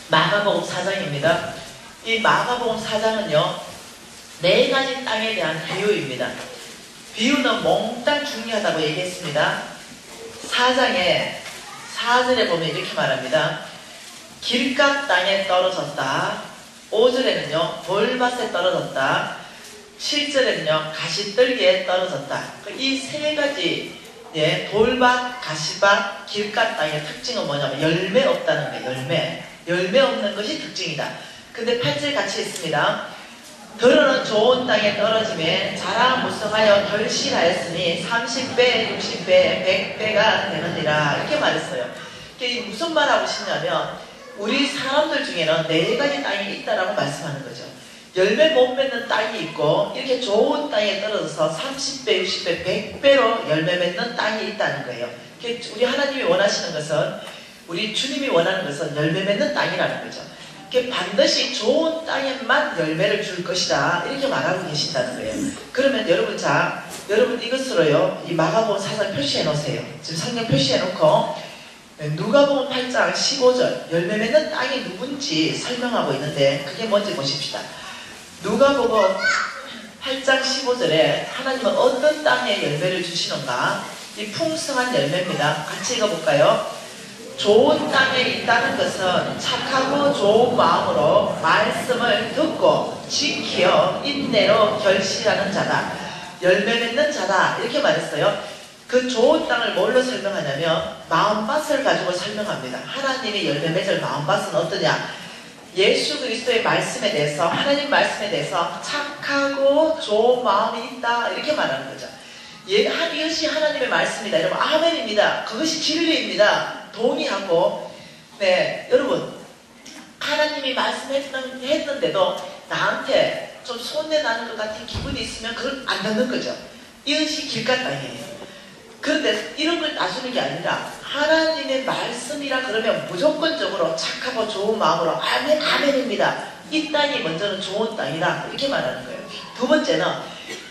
마가복음 4장입니다. 이 마가복음 4장은요 4가지 땅에 대한 비유입니다. 비유는 몽땅 중요하다고 얘기했습니다. 4장에 4절에 보면 이렇게 말합니다. 길가 땅에 떨어졌다. 5절에는요 돌밭에 떨어졌다. 7절에는요 가시떨기에 떨어졌다. 이 3가지 돌밭, 가시밭, 길가 땅의 특징은 뭐냐면 열매 없다는 거예요. 열매 없는 것이 특징이다. 근데 8절 같이 있습니다. 들어는 좋은 땅에 떨어짐에 자라 무성하여 결실하였으니 30배, 60배, 100배가 되느니라. 이렇게 말했어요. 이게 무슨 말 하고 싶냐면 우리 사람들 중에는 4가지 땅이 있다라고 말씀하는 거죠. 열매 못 맺는 땅이 있고 이렇게 좋은 땅에 떨어져서 30배, 60배, 100배로 열매 맺는 땅이 있다는 거예요. 우리 하나님이 원하시는 것은 우리 주님이 원하는 것은 열매 맺는 땅이라는 거죠. 반드시 좋은 땅에만 열매를 줄 것이다 이렇게 말하고 계신다는 거예요. 그러면 여러분 이것으로요 이 마가복음 4장 표시해 놓으세요. 지금 성경 표시해 놓고 누가복음 8장 15절 열매 맺는 땅이 누군지 설명하고 있는데 그게 뭔지 보십시다. 누가복음 8장 15절에 하나님은 어떤 땅에 열매를 주시는가? 이 풍성한 열매입니다. 같이 읽어볼까요? 좋은 땅에 있다는 것은 착하고 좋은 마음으로 말씀을 듣고 지켜 인내로 결실하는 자다. 열매 맺는 자다. 이렇게 말했어요. 그 좋은 땅을 뭘로 설명하냐면 마음밭을 가지고 설명합니다. 하나님이 열매 맺을 마음밭은 어떠냐? 예수 그리스도의 말씀에 대해서 하나님 말씀에 대해서 착하고 좋은 마음이 있다. 이렇게 말하는 거죠. 이것이 하나님의 말씀이다. 여러분 아멘입니다. 그것이 진리입니다. 동의하고 여러분 하나님이 말씀했는데도 나한테 좀 손해나는 것 같은 기분이 있으면 그걸 안 듣는 거죠. 이것이 길가 땅이에요. 그런데 이런 걸 따주는 게 아니라 하나님의 말씀이라 그러면 무조건적으로 착하고 좋은 마음으로 아멘 아멘입니다. 이 땅이 먼저는 좋은 땅이다 이렇게 말하는 거예요. 두 번째는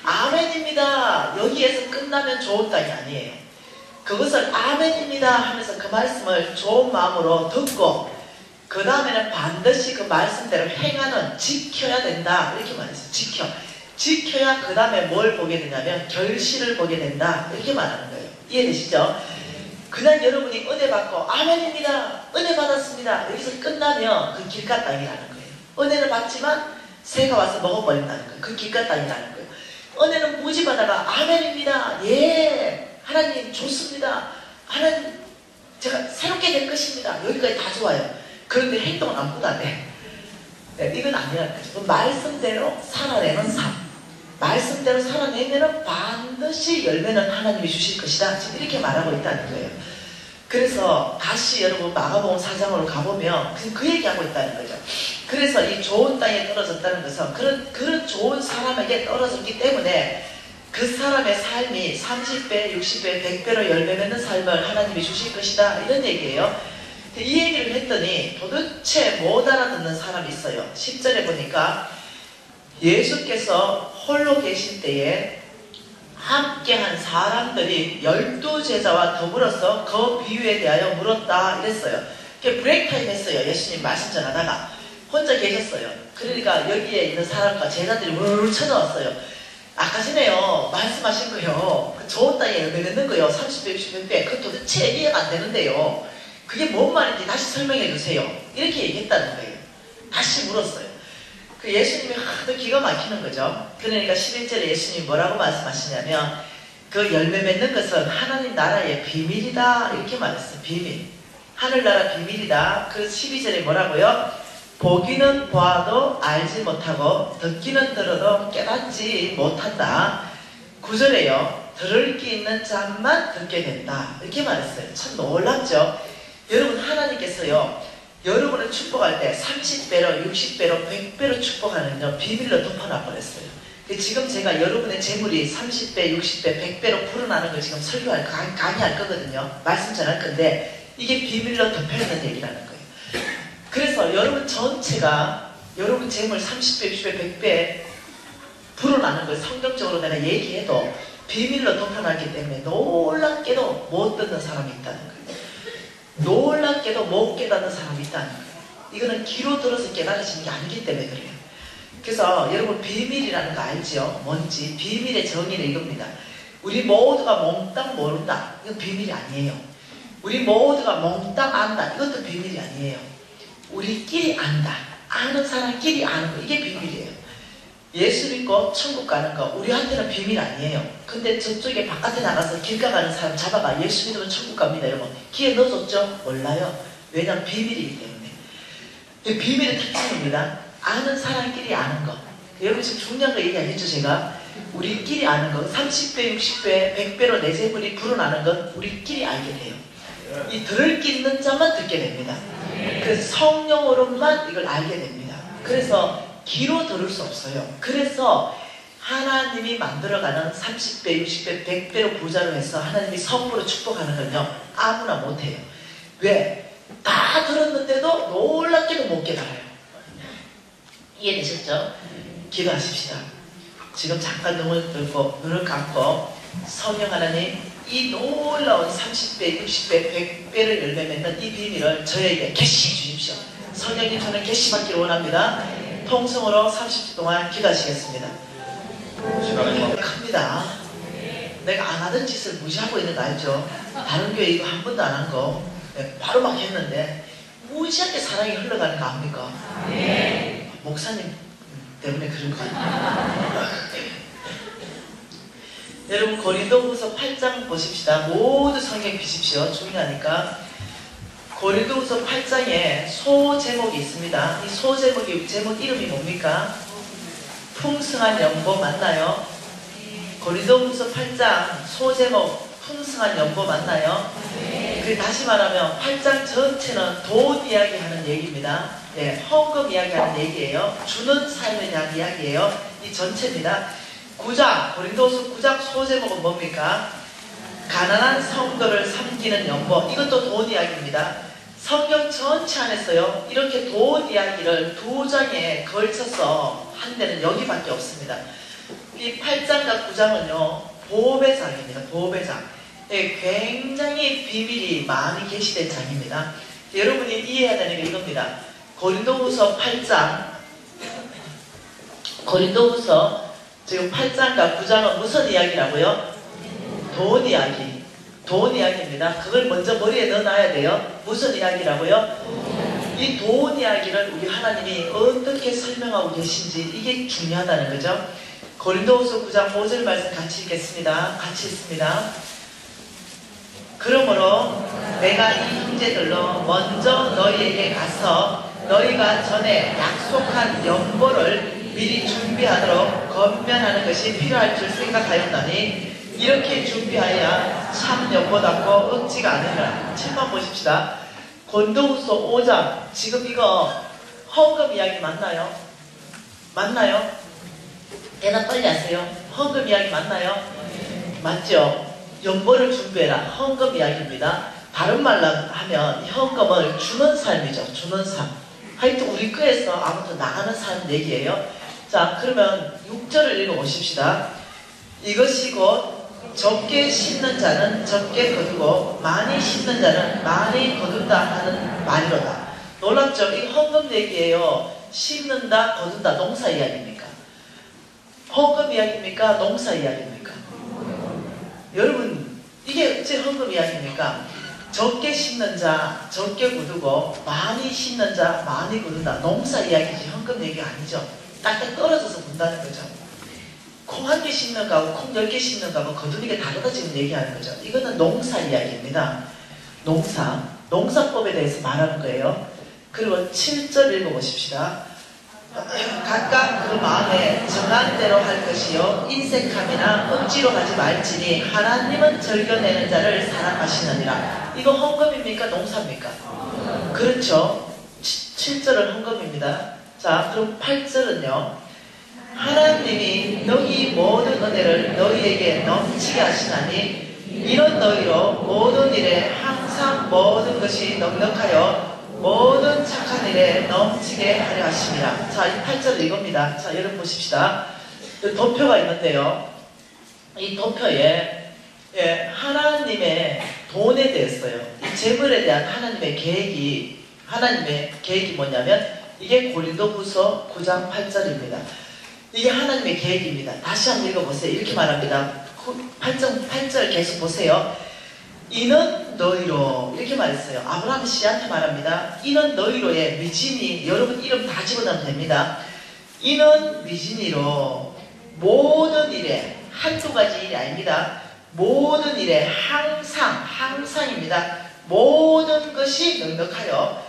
아멘입니다. 여기에서 끝나면 좋은 땅이 아니에요. 그것을 아멘입니다 하면서 그 말씀을 좋은 마음으로 듣고 그 다음에는 반드시 그 말씀대로 행하는 지켜야 된다 이렇게 말했어요. 지켜야 그 다음에 뭘 보게 되냐면 결실을 보게 된다 이렇게 말하는 거예요. 이해되시죠? 그냥 여러분이 은혜 받고 아멘입니다 은혜 받았습니다 여기서 끝나면 그 길가 땅이라는 거예요. 은혜를 받지만 새가 와서 먹어버린다는 거예요. 그 길가 땅이라는 거예요. 은혜는 무지 받아가 아멘입니다 예 하나님 좋습니다 하나님 제가 새롭게 될 것입니다 여기까지 다 좋아요. 그런데 행동은 아무것도 안 해. 이건 아니라는 거죠. 그 말씀대로 살아내는 삶, 말씀대로 살아내면 반드시 열매는 하나님이 주실 것이다 지금 이렇게 말하고 있다는 거예요. 그래서 다시 여러분 마가복음 4장으로 가보면 그 얘기하고 있다는 거죠. 그래서 이 좋은 땅에 떨어졌다는 것은 그런 좋은 사람에게 떨어졌기 때문에 그 사람의 삶이 30배, 60배, 100배로 열매 맺는 삶을 하나님이 주실 것이다 이런 얘기예요. 이 얘기를 했더니 도대체 못 알아듣는 사람이 있어요. 10절에 보니까 예수께서 홀로 계실 때에 함께한 사람들이 12제자와 더불어서 그 비유에 대하여 물었다 이랬어요. 브레이크 타임 했어요. 예수님 말씀 전하다가 혼자 계셨어요. 그러니까 여기에 있는 사람과 제자들이 우르르 쳐나왔어요. 아까 전에요 말씀하신 거요 그 좋은 땅에 열매 맺는 거요 30배, 60배 그 도대체 이해가 안 되는데요 그게 뭔 말인지 다시 설명해 주세요 이렇게 얘기했다는 거예요. 다시 물었어요. 그 예수님이 하도 기가 막히는 거죠. 그러니까 11절에 예수님이 뭐라고 말씀하시냐면 그 열매 맺는 것은 하나님 나라의 비밀이다 이렇게 말했어요. 비밀 하늘나라 비밀이다. 그 12절에 뭐라고요? 보기는 보아도 알지 못하고 듣기는 들어도 깨닫지 못한다. 9절에요 들을 귀 있는 자만 듣게 된다 이렇게 말했어요. 참 놀랍죠. 여러분 하나님께서요 여러분을 축복할 때 30배로 60배로 100배로 축복하는요 비밀로 덮어놔버렸어요. 지금 제가 여러분의 재물이 30배, 60배, 100배로 불어나는 걸 지금 설교할, 강의할 거거든요. 말씀 전할 건데, 이게 비밀로 덮여있는 얘기라는 거예요. 그래서 여러분 전체가, 여러분 재물 30배, 60배, 100배 불어나는 걸 성경적으로 내가 얘기해도 비밀로 덮여놨기 때문에 놀랍게도 못 듣는 사람이 있다는 거예요. 놀랍게도 못 깨닫는 사람이 있다는 거예요. 이거는 귀로 들어서 깨달아지는 게 아니기 때문에 그래요. 그래서 여러분 비밀이라는 거 알죠? 뭔지 비밀의 정의는 이겁니다. 우리 모두가 몽땅 모른다. 이건 비밀이 아니에요. 우리 모두가 몽땅 안다. 이것도 비밀이 아니에요. 우리끼리 안다. 아는 사람끼리 아는 거. 이게 비밀이에요. 예수 믿고 천국 가는 거 우리한테는 비밀 아니에요. 근데 저쪽에 바깥에 나가서 길 가가는 사람 잡아가 예수 믿으면 천국 갑니다. 여러분 귀에 넣어줬죠? 몰라요. 왜냐하면 비밀이기 때문에. 비밀의 특징입니다. 아는 사람끼리 아는 거. 여러분 지금 중요한 거 얘기 안 했죠 제가? 우리끼리 아는 거. 30배, 60배, 100배로 내 재물이 불어나는 건 우리끼리 알게 돼요. 이 들을 끼는 자만 듣게 됩니다. 그래서 성령으로만 이걸 알게 됩니다. 그래서 귀로 들을 수 없어요. 그래서 하나님이 만들어가는 30배, 60배, 100배로 부자로 해서 하나님이 선물로 축복하는 건요 아무나 못해요. 왜? 다 들었는데도 놀랍게도 못 깨달아요. 이해되셨죠? 기도하십시다. 지금 잠깐 눈을 감고 성령 하나님 이 놀라운 30배, 60배, 100배를 열매 맺는 이 비밀을 저에게 계시해 주십시오. 성령님 저는 계시받기를 원합니다. 통성으로 30분 동안 기도하시겠습니다. 큽니다. 내가 안 하던 짓을 무시하고 있는 거 알죠? 다른 교회 이거 한 번도 안 한 거 바로 막 했는데 무지하게 사랑이 흘러가는 거 압니까? 목사님 때문에 그런 거 아니에요? 여러분 고린도후서 8장 보십시다. 모두 성경 비십시오. 중요하니까. 고린도후서 8장에 소 제목이 있습니다. 이 소 제목 이름이 뭡니까? 풍성한 연보 맞나요? 고린도후서 8장 소 제목 풍성한 연보 맞나요? 그 다시 말하면 8장 전체는 돈 이야기하는 얘기입니다. 네, 헌금 이야기하는 얘기예요. 주는 삶에 대한 이야기예요. 이 전체입니다. 9장 고린도후서 9장 소 제목은 뭡니까? 가난한 성도를 섬기는 연보. 이것도 돈 이야기입니다. 성경 전체 안에서요 이렇게 돈 이야기를 2장에 걸쳐서 한 데는 여기밖에 없습니다. 이 8장과 9장은요 보배의 장입니다. 보배의 장. 굉장히 비밀이 많이 게시된 장입니다. 여러분이 이해해야 되는 게 이겁니다. 고린도후서 8장 고린도후서 지금 8장과 9장은 무슨 이야기라고요? 돈 이야기. 돈 이야기입니다. 그걸 먼저 머리에 넣어놔야 돼요. 무슨 이야기라고요? 이 돈 이야기를 우리 하나님이 어떻게 설명하고 계신지 이게 중요하다는 거죠. 고린도후서 9장 5절 말씀 같이 읽겠습니다. 같이 읽습니다. 그러므로 내가 이 형제들로 먼저 너희에게 가서 너희가 전에 약속한 연보를 미리 준비하도록 건면하는 것이 필요할 줄 생각하였더니 이렇게 준비하여야 참 연보답고 억지가 아니라. 책만 보십시다. 고린도후서 5장 지금 이거 헌금 이야기 맞나요? 맞나요? 대답 빨리 하세요. 헌금 이야기 맞나요? 맞죠? 연보를 준비해라. 헌금 이야기입니다. 다른 말로 하면 헌금을 주는 삶이죠. 주는 삶. 하여튼 우리 교회에서 아무튼 나가는 삶 얘기예요. 자 그러면 6절을 읽어보십시다. 이것이 곧 적게 심는 자는 적게 거두고 많이 심는 자는 많이 거둔다 하는 말이로다. 놀랍죠? 이 헌금 얘기예요. 심는다 거둔다 농사 이야기입니까? 헌금 이야기입니까? 농사 이야기입니까? 여러분 이게 어째 헌금 이야기입니까? 적게 심는 자 적게 거두고 많이 심는 자 많이 거둔다. 농사 이야기지 헌금 얘기 아니죠. 딱딱 떨어져서 본다는 거죠. 콩 한 개 심는 거하고 콩 10개 심는 거하고 거두는 게 다르다 지금 얘기하는 거죠. 이거는 농사 이야기입니다. 농사법에 대해서 말하는 거예요. 그리고 7절 읽어보십시다. 각각 그 마음에 정한 대로 할 것이요 인색함이나 억지로 하지 말지니 하나님은 절겨내는 자를 사랑하시느니라. 이거 헌금입니까? 농사입니까? 그렇죠. 7절은 헌금입니다. 자 그럼 8절은요. 하나님이 너희 모든 은혜를 너희에게 넘치게 하시나니 이런 너희로 모든 일에 항상 모든 것이 넉넉하여 모든 착한 일에 넘치게 하려 하심이라. 자, 이 8절 이겁니다. 자, 여러분 보십시다. 도표가 있는데요. 이 도표에 하나님의 돈에 대해서요. 이 재물에 대한 하나님의 계획이 뭐냐면 이게 고린도후서 9장 8절입니다. 이게 하나님의 계획입니다. 다시 한번 읽어보세요. 이렇게 말합니다. 8절 계속 보세요. 이는 너희로 이렇게 말했어요. 아브라함 씨한테 말합니다. 이는 너희로의 미진이, 여러분 이름 다 집어넣으면 됩니다. 이는 미진이로 모든 일에, 한두 가지 일이 아닙니다. 모든 일에 항상입니다. 모든 것이 넉넉하여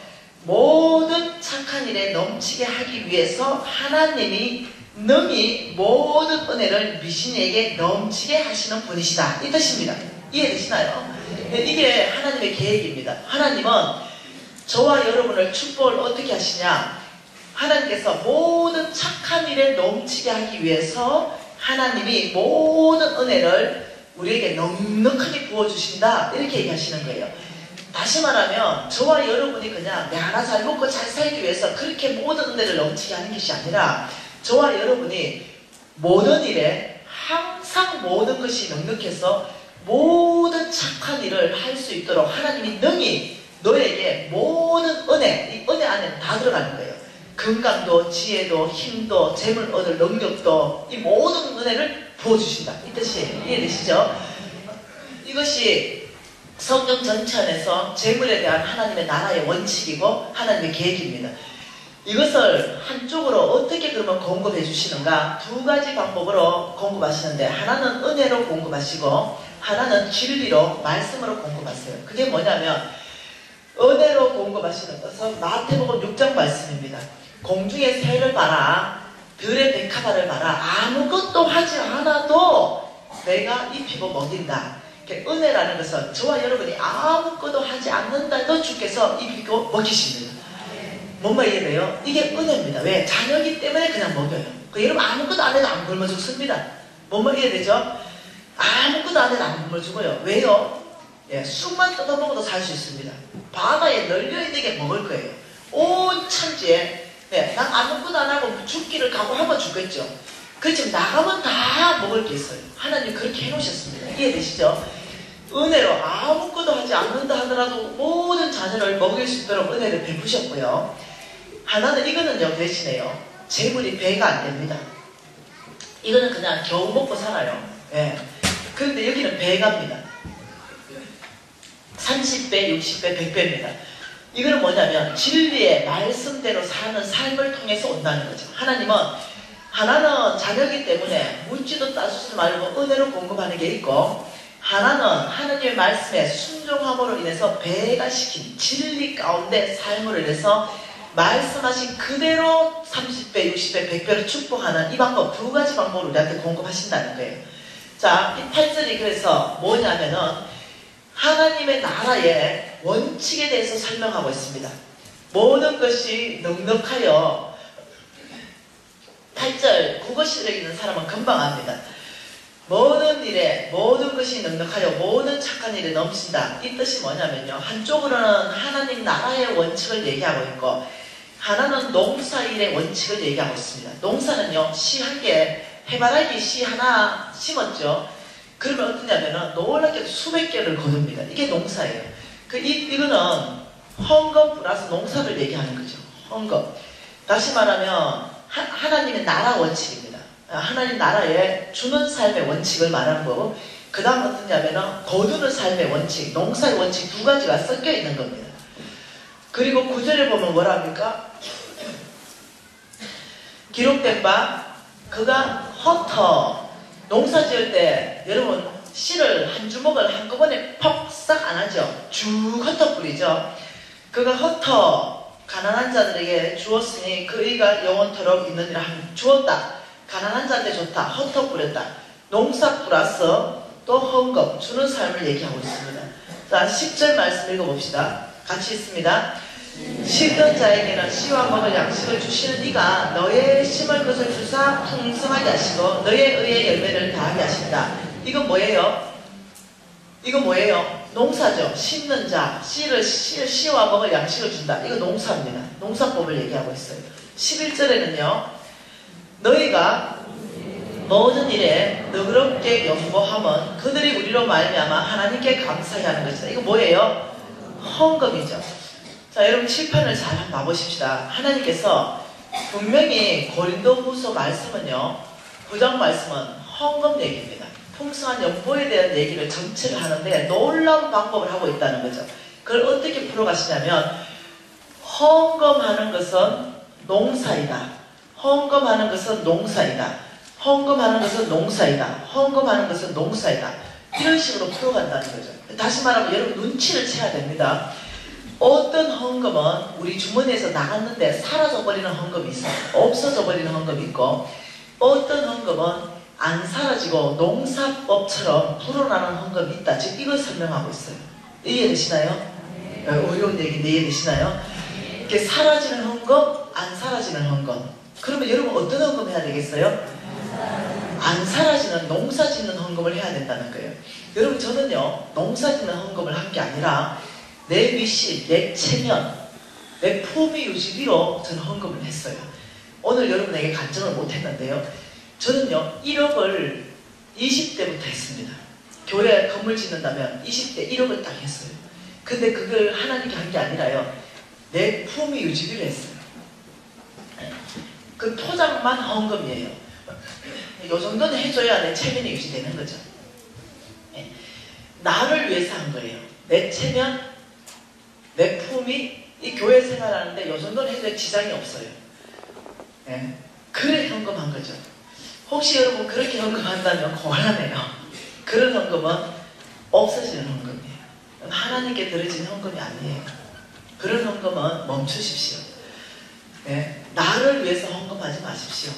모든 착한 일에 넘치게 하기 위해서 하나님이 능히 모든 은혜를 미신에게 넘치게 하시는 분이시다. 이 뜻입니다. 이해되시나요? 이게 하나님의 계획입니다. 하나님은 저와 여러분을 축복을 어떻게 하시냐? 하나님께서 모든 착한 일에 넘치게 하기 위해서 하나님이 모든 은혜를 우리에게 넉넉하게 부어주신다. 이렇게 얘기하시는 거예요. 다시 말하면 저와 여러분이 그냥 내 하나 잘 먹고 잘 살기 위해서 그렇게 모든 은혜를 넘치게 하는 것이 아니라 저와 여러분이 모든 일에 항상 모든 것이 넉넉해서 모든 착한 일을 할 수 있도록 하나님이 능히 너에게 모든 은혜, 이 은혜 안에는 다 들어가는 거예요. 건강도, 지혜도, 힘도, 재물 얻을 능력도 이 모든 은혜를 부어주신다. 이 뜻이 이해되시죠? 이것이 성경 전체 안에서 재물에 대한 하나님의 나라의 원칙이고 하나님의 계획입니다. 이것을 한쪽으로 어떻게 그러면 공급해 주시는가? 두 가지 방법으로 공급하시는데 하나는 은혜로 공급하시고 하나는 진리로 말씀으로 공급하세요. 그게 뭐냐면 은혜로 공급하시는 것은 마태복음 6장 말씀입니다. 공중의 새를 봐라, 들의 백합화를 봐라, 아무것도 하지 않아도 내가 입히고 먹인다. 은혜라는 것은 저와 여러분이 아무것도 하지 않는다도 주께서 입히고 먹이십니다. 뭔가 이해돼요? 이게 은혜입니다. 왜? 자녀이기 때문에 그냥 먹여요. 여러분 아무것도 안 해도 안 굶어 죽습니다. 뭔가 이해되죠? 아무것도 안 해도 안 굶어 죽어요. 왜요? 쑥만 뜯어먹어도 살 수 있습니다. 바다에 널려있는 게 먹을 거예요. 온 천지에 난 아무것도 안 하고 죽기를 각오하면 죽겠죠. 그렇지만 나가면 다 먹을 게 있어요. 하나님 그렇게 해놓으셨습니다. 이해되시죠? 은혜로 아무것도 하지 않는다 하더라도 모든 자녀를 먹일 수 있도록 은혜를 베푸셨고요. 하나는 이거는요 대신에요. 재물이 배가 안 됩니다. 이거는 그냥 겨우 먹고 살아요. 그런데 여기는 배갑니다. 30배, 60배, 100배입니다. 이거는 뭐냐면 진리의 말씀대로 사는 삶을 통해서 온다는 거죠. 하나님은 하나는 자녀이기 때문에 묻지도 따지지 말고 은혜로 공급하는 게 있고 하나는 하나님의 말씀에 순종함으로 인해서 배가 시킨 진리 가운데 삶으로 인해서 말씀하신 그대로 30배, 60배, 100배로 축복하는 이 방법, 두 가지 방법을 우리한테 공급하신다는 거예요. 자, 이 8절이 그래서 뭐냐면은 하나님의 나라의 원칙에 대해서 설명하고 있습니다. 모든 것이 넉넉하여 8절 국어실에 있는 사람은 금방 압니다. 모든 일에 모든 것이 넉넉하여 모든 착한 일에 넘친다. 이 뜻이 뭐냐면요. 한쪽으로는 하나님 나라의 원칙을 얘기하고 있고 하나는 농사일의 원칙을 얘기하고 있습니다. 농사는요. 씨 한 개, 해바라기 씨 하나 심었죠. 그러면 어떠냐면은 놀랍게 수백 개를 거둡니다. 이게 농사예요. 이거는 헌금 플러스 농사를 얘기하는 거죠. 헌금. 다시 말하면 하나님의 나라 원칙입니다. 하나님 나라에 주는 삶의 원칙을 말하는 거고 그 다음 어떠냐면은 거두는 삶의 원칙, 농사의 원칙 두 가지가 섞여 있는 겁니다. 그리고 9절에 보면 뭐라 합니까? 기록된 바 그가 흩어 농사 지을 때 여러분 씨를 한 주먹을 한꺼번에 퍽싹 안 하죠. 쭉 흩어 뿌리죠. 그가 흩어 가난한 자들에게 주었으니 그 의가 영원토록 있느니라 주었다. 가난한 자한테 좋다. 흩어 뿌렸다. 농사 플러스 또 헌금 주는 삶을 얘기하고 있습니다. 자 10절 말씀 읽어봅시다. 같이 있습니다. 심는 자에게는 씨와 먹을 양식을 주시는 이가 너의 심을 것을 주사 풍성하게 하시고 너의 의의 열매를 다하게 하신다. 이건 뭐예요? 이거 뭐예요? 농사죠. 심는 자, 씨와 먹을 양식을 준다. 이거 농사입니다. 농사법을 얘기하고 있어요. 11절에는요. 너희가 모든 일에 너그럽게 연보함은 그들이 우리로 말미암아 하나님께 감사히 하는 것이다. 이거 뭐예요? 헌금이죠. 자, 여러분 칠판을 잘 한번 봐보십시다. 하나님께서 분명히 고린도후서 말씀은요, 구장 말씀은 헌금 얘기입니다. 풍성한 연보에 대한 얘기를 전체를 하는데 놀라운 방법을 하고 있다는 거죠. 그걸 어떻게 풀어가시냐면 헌금하는 것은 농사이다. 헌금하는 것은 농사이다. 헌금하는 것은 농사이다. 헌금하는 것은 농사이다. 이런 식으로 풀어간다는 거죠. 다시 말하면 여러분 눈치를 채야 됩니다. 어떤 헌금은 우리 주머니에서 나갔는데 사라져버리는 헌금이 있어요. 없어져버리는 헌금이 있고, 어떤 헌금은 안 사라지고 농사법처럼 불어나는 헌금이 있다. 지금 이걸 설명하고 있어요. 이해되시나요? 어려운 얘기인데 이해되시나요? 이렇게 사라지는 헌금, 안 사라지는 헌금. 그러면 여러분 어떤 헌금 해야 되겠어요? 안 사라지는 농사 짓는 헌금을 해야 된다는 거예요. 여러분 저는요, 농사 짓는 헌금을 한 게 아니라 내 위시, 내 체면, 내 품위 유지비로 저는 헌금을 했어요. 오늘 여러분에게 간증을 못했는데요. 저는요 1억을 20대부터 했습니다. 교회 건물 짓는다면 20대 1억을 딱 했어요. 근데 그걸 하나님께 한 게 아니라요, 내 품위 유지비를 했어요. 그 토장만 헌금이에요. 요 정도는 해줘야 내 체면이 유지되는 거죠. 나를 위해서 한 거예요. 내 체면, 내 품위, 이 교회 생활하는데 요 정도는 해줘야 지장이 없어요. 그래 헌금한 거죠. 혹시 여러분 그렇게 헌금한다면 곤란해요. 그런 헌금은 없어지는 헌금이에요. 하나님께 드려진 헌금이 아니에요. 그런 헌금은 멈추십시오. 나를 위해서 헌금하지 마십시오.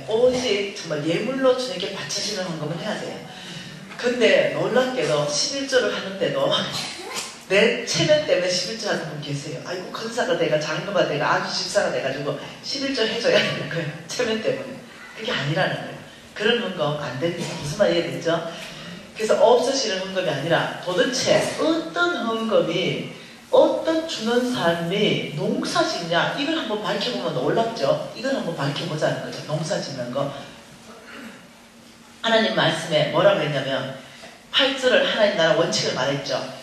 오직 정말 예물로 주님께 바쳐지는 헌금을 해야 돼요. 근데 놀랍게도 11조를 하는데도 내 체면 때문에 11조 하는 분 계세요. 아이고 권사가 돼가 장로가 돼가 아주 집사가 돼가지고 11조 해줘야 되는 거예요. 체면 때문에. 그게 아니라는 거예요. 그런 헌금 안 됩니다. 무슨 말 이해되죠? 그래서 없어지는 헌금이 아니라 도대체 어떤 헌금이, 어떤 주는 삶이 농사 짓냐, 이걸 한번 밝혀보면 놀랍죠? 이걸 한번 밝혀보자는 거죠. 농사 짓는 거. 하나님 말씀에 뭐라고 했냐면 8절을 하나님 나라 원칙을 말했죠.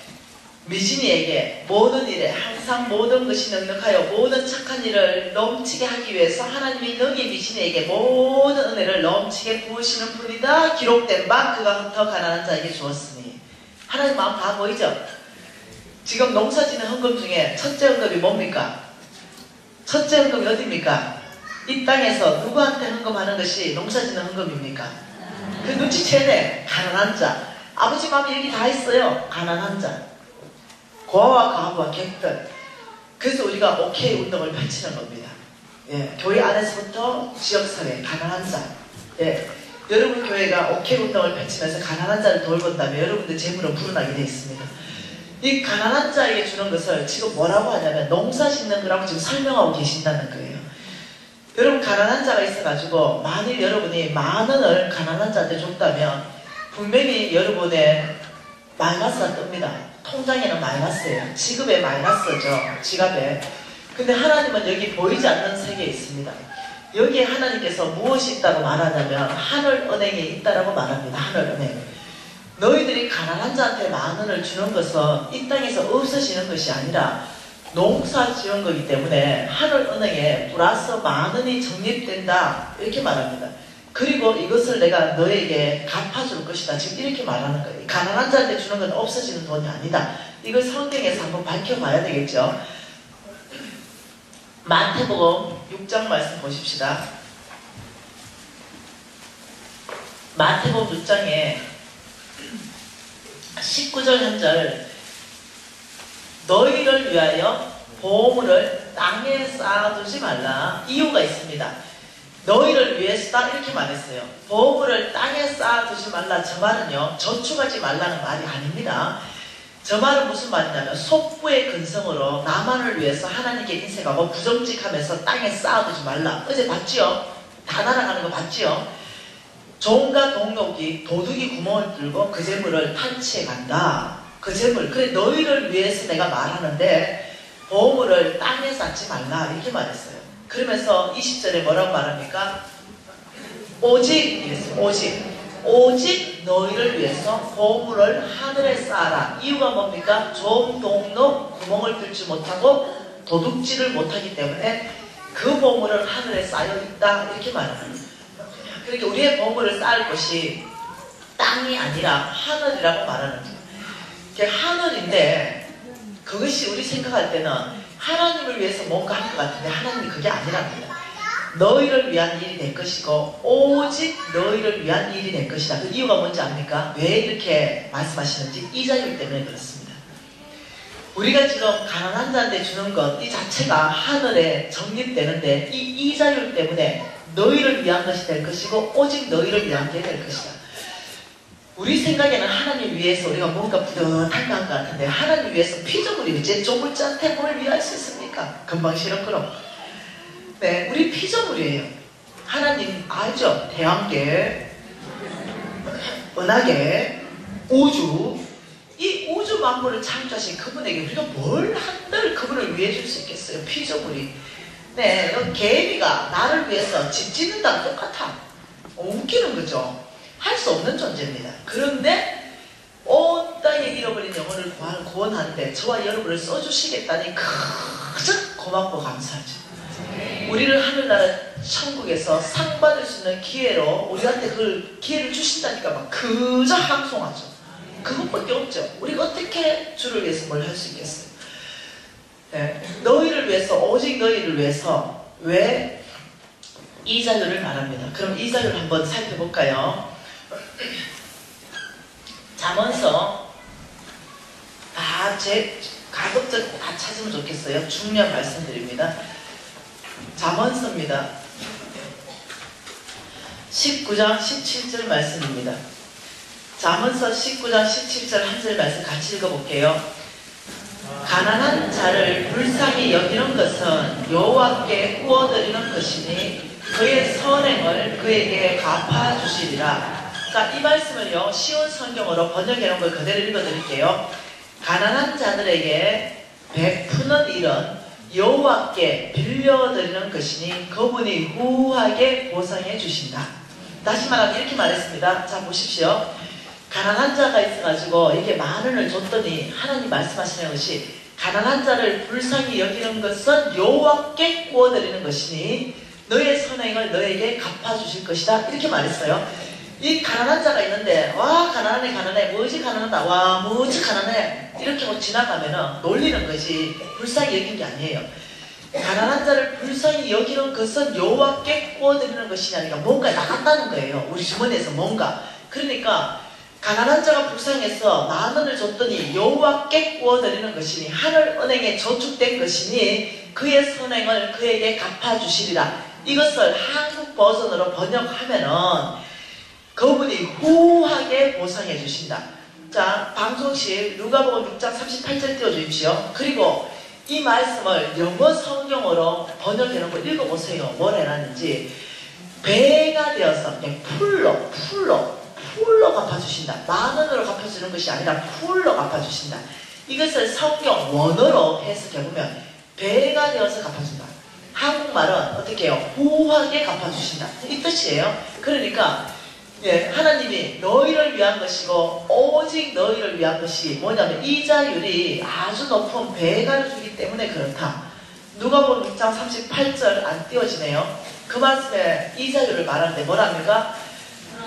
미진이에게 모든 일에 항상 모든 것이 넉넉하여 모든 착한 일을 넘치게 하기 위해서 하나님이 너희 미진이에게 모든 은혜를 넘치게 부으시는 분이다. 기록된 바 그가 더 가난한 자에게 주었으니. 하나님 마음 다 보이죠? 지금 농사짓는 헌금 중에 첫째 헌금이 뭡니까? 첫째 헌금이 어디입니까? 이 땅에서 누구한테 헌금하는 것이 농사짓는 헌금입니까? 그 눈치채야 돼. 가난한 자. 아버지 마음이 얘기 다 했어요. 가난한 자. 고아와 가부와 객들. 그래서 우리가 오케이 운동을 펼치는 겁니다. 교회 안에서부터 지역사회, 가난한 자. 여러분 교회가 오케이 운동을 펼치면서 가난한 자를 돌본다면 여러분들 재물은 불어나게 되어 있습니다. 이 가난한 자에게 주는 것을 지금 뭐라고 하냐면 농사 짓는 거라고 지금 설명하고 계신다는 거예요. 여러분 가난한 자가 있어가지고 만일 여러분이 10,000원을 가난한 자한테 줬다면 분명히 여러분의 마이너스가 뜹니다. 통장에는 마이너스예요. 지급에 마이너스죠. 지갑에. 근데 하나님은 여기 보이지 않는 세계에 있습니다. 여기에 하나님께서 무엇이 있다고 말하냐면 하늘은행에 있다라고 말합니다. 하늘은행. 너희들이 가난한 자한테 10,000원을 주는 것은 이 땅에서 없어지는 것이 아니라 농사 지은 거기 때문에 하늘은행에 플러스 10,000원이 적립된다. 이렇게 말합니다. 그리고 이것을 내가 너에게 갚아줄 것이다. 지금 이렇게 말하는 거예요. 가난한 자한테 주는 건 없어지는 돈이 아니다. 이걸 성경에서 한번 밝혀봐야 되겠죠. 마태복음 6장 말씀 보십시다. 마태복음 6장에 19절 한 절, 너희를 위하여 보물을 땅에 쌓아두지 말라. 이유가 있습니다. 너희를 위해서다 이렇게 말했어요. 보물을 땅에 쌓아두지 말라. 저 말은요, 저축하지 말라는 말이 아닙니다. 저 말은 무슨 말이냐면 속부의 근성으로 나만을 위해서 하나님께 인색하고 부정직하면서 땅에 쌓아두지 말라. 어제 봤지요? 다 날아가는 거 봤지요? 종과 동록이 도둑이 구멍을 뚫고 그 재물을 탈취해 간다. 그 재물, 그래 너희를 위해서 내가 말하는데 보물을 땅에 쌓지 말라 이렇게 말했어요. 그러면서 20절에 뭐라고 말합니까? 오직 너희를 위해서 보물을 하늘에 쌓아라. 이유가 뭡니까? 종, 동록 구멍을 뚫지 못하고 도둑질을 못하기 때문에 그 보물은 하늘에 쌓여있다 이렇게 말합니다. 그러니까 우리의 보물을 쌓을 것이 땅이 아니라 하늘이라고 말하는 거예요. 하늘인데 그것이 우리 생각할 때는 하나님을 위해서 뭔가 할 것 같은데 하나님이 그게 아니랍니다. 너희를 위한 일이 될 것이고 오직 너희를 위한 일이 될 것이다. 그 이유가 뭔지 압니까? 왜 이렇게 말씀하시는지 이자율 때문에 그렇습니다. 우리가 지금 가난한 자한테 주는 것 이 자체가 하늘에 적립되는데 이 이자율 때문에 너희를 위한 것이 될 것이고 오직 너희를 위한 게 될 것이다. 우리 생각에는 하나님 위해서 우리가 뭔가 부듯한 것 같은데 하나님 위해서 피조물이 이제 조물자한테 뭘 위할 수 있습니까? 금방 실업그럼. 네, 우리 피조물이에요. 하나님 알죠? 태양계, 은하계, 우주, 이 우주 만물을 창조하신 그분에게 우리가 뭘 한들 그분을 위해 줄 수 있겠어요? 피조물이. 네, 개미가 나를 위해서 집 짓는다랑 똑같아. 웃기는 거죠. 할 수 없는 존재입니다. 그런데 온 땅에 잃어버린 영혼을 구원하는데 저와 여러분을 써주시겠다니 가장 고맙고 감사하죠. 우리를 하늘나라 천국에서 상 받을 수 있는 기회로 우리한테 그 기회를 주신다니까 막 그저 함송하죠. 그것밖에 없죠. 우리가 어떻게 주를 위해서 뭘 할 수 있겠어요? 네. 너희를 위해서 오직 너희를 위해서 왜 이자율을 말합니다. 그럼 이자율 한번 살펴볼까요? 잠언서 가급적 다 찾으면 좋겠어요. 중요한 말씀드립니다. 잠언서입니다. 19장 17절 말씀입니다. 잠언서 19장 17절 한 절 말씀 같이 읽어볼게요. 가난한 자를 불쌍히 여기는 것은 여호와께 구워드리는 것이니 그의 선행을 그에게 갚아주시리라. 자, 이 말씀을요 쉬운 성경으로 번역해놓은 걸 그대로 읽어드릴게요. 가난한 자들에게 베푸는 일은 여호와께 빌려드리는 것이니 그분이 후하게 보상해 주신다. 다시 말하면 이렇게 말했습니다. 자, 보십시오. 가난한 자가 있어가지고 이게 만 원을 줬더니 하나님 말씀하시는 것이 가난한 자를 불쌍히 여기는 것은 여호와께 구워드리는 것이니 너의 선행을 너에게 갚아주실 것이다. 이렇게 말했어요. 이 가난한 자가 있는데 와 가난하네 가난해 뭐지 가난하다 와 뭐지 가난해 이렇게 뭐 지나가면은 놀리는 것이 불쌍히 여긴 게 아니에요. 가난한 자를 불쌍히 여기는 것은 여호와께 구워드리는 것이 아니라 뭔가 나갔다는 거예요. 우리 주머니에서 뭔가. 그러니까 가난한 자가 불쌍해서 만 원을 줬더니 여호와께 구워드리는 것이니 하늘 은행에 저축된 것이니 그의 선행을 그에게 갚아주시리라. 이것을 한국 버전으로 번역하면은 그분이 후하게 보상해 주신다. 자, 방송실 누가복음 6장 38절 띄워주십시오. 그리고 이 말씀을 영어 성경으로 번역해 놓고 읽어보세요. 뭘 해놨는지. 배가 되어서 풀로 갚아주신다. 만 원으로 갚아주는 것이 아니라 풀로 갚아주신다. 이것을 성경 원어로 해석해보면 배가 되어서 갚아준다. 한국말은 어떻게 해요? 후하게 갚아주신다. 이 뜻이에요. 그러니까 예, 하나님이 너희를 위한 것이고 오직 너희를 위한 것이 뭐냐면 이자율이 아주 높은 배가를 주기 때문에 그렇다. 누가복음 6장 38절 안 띄워지네요. 그 말씀에 이자율을 말하는데 뭐랍니까?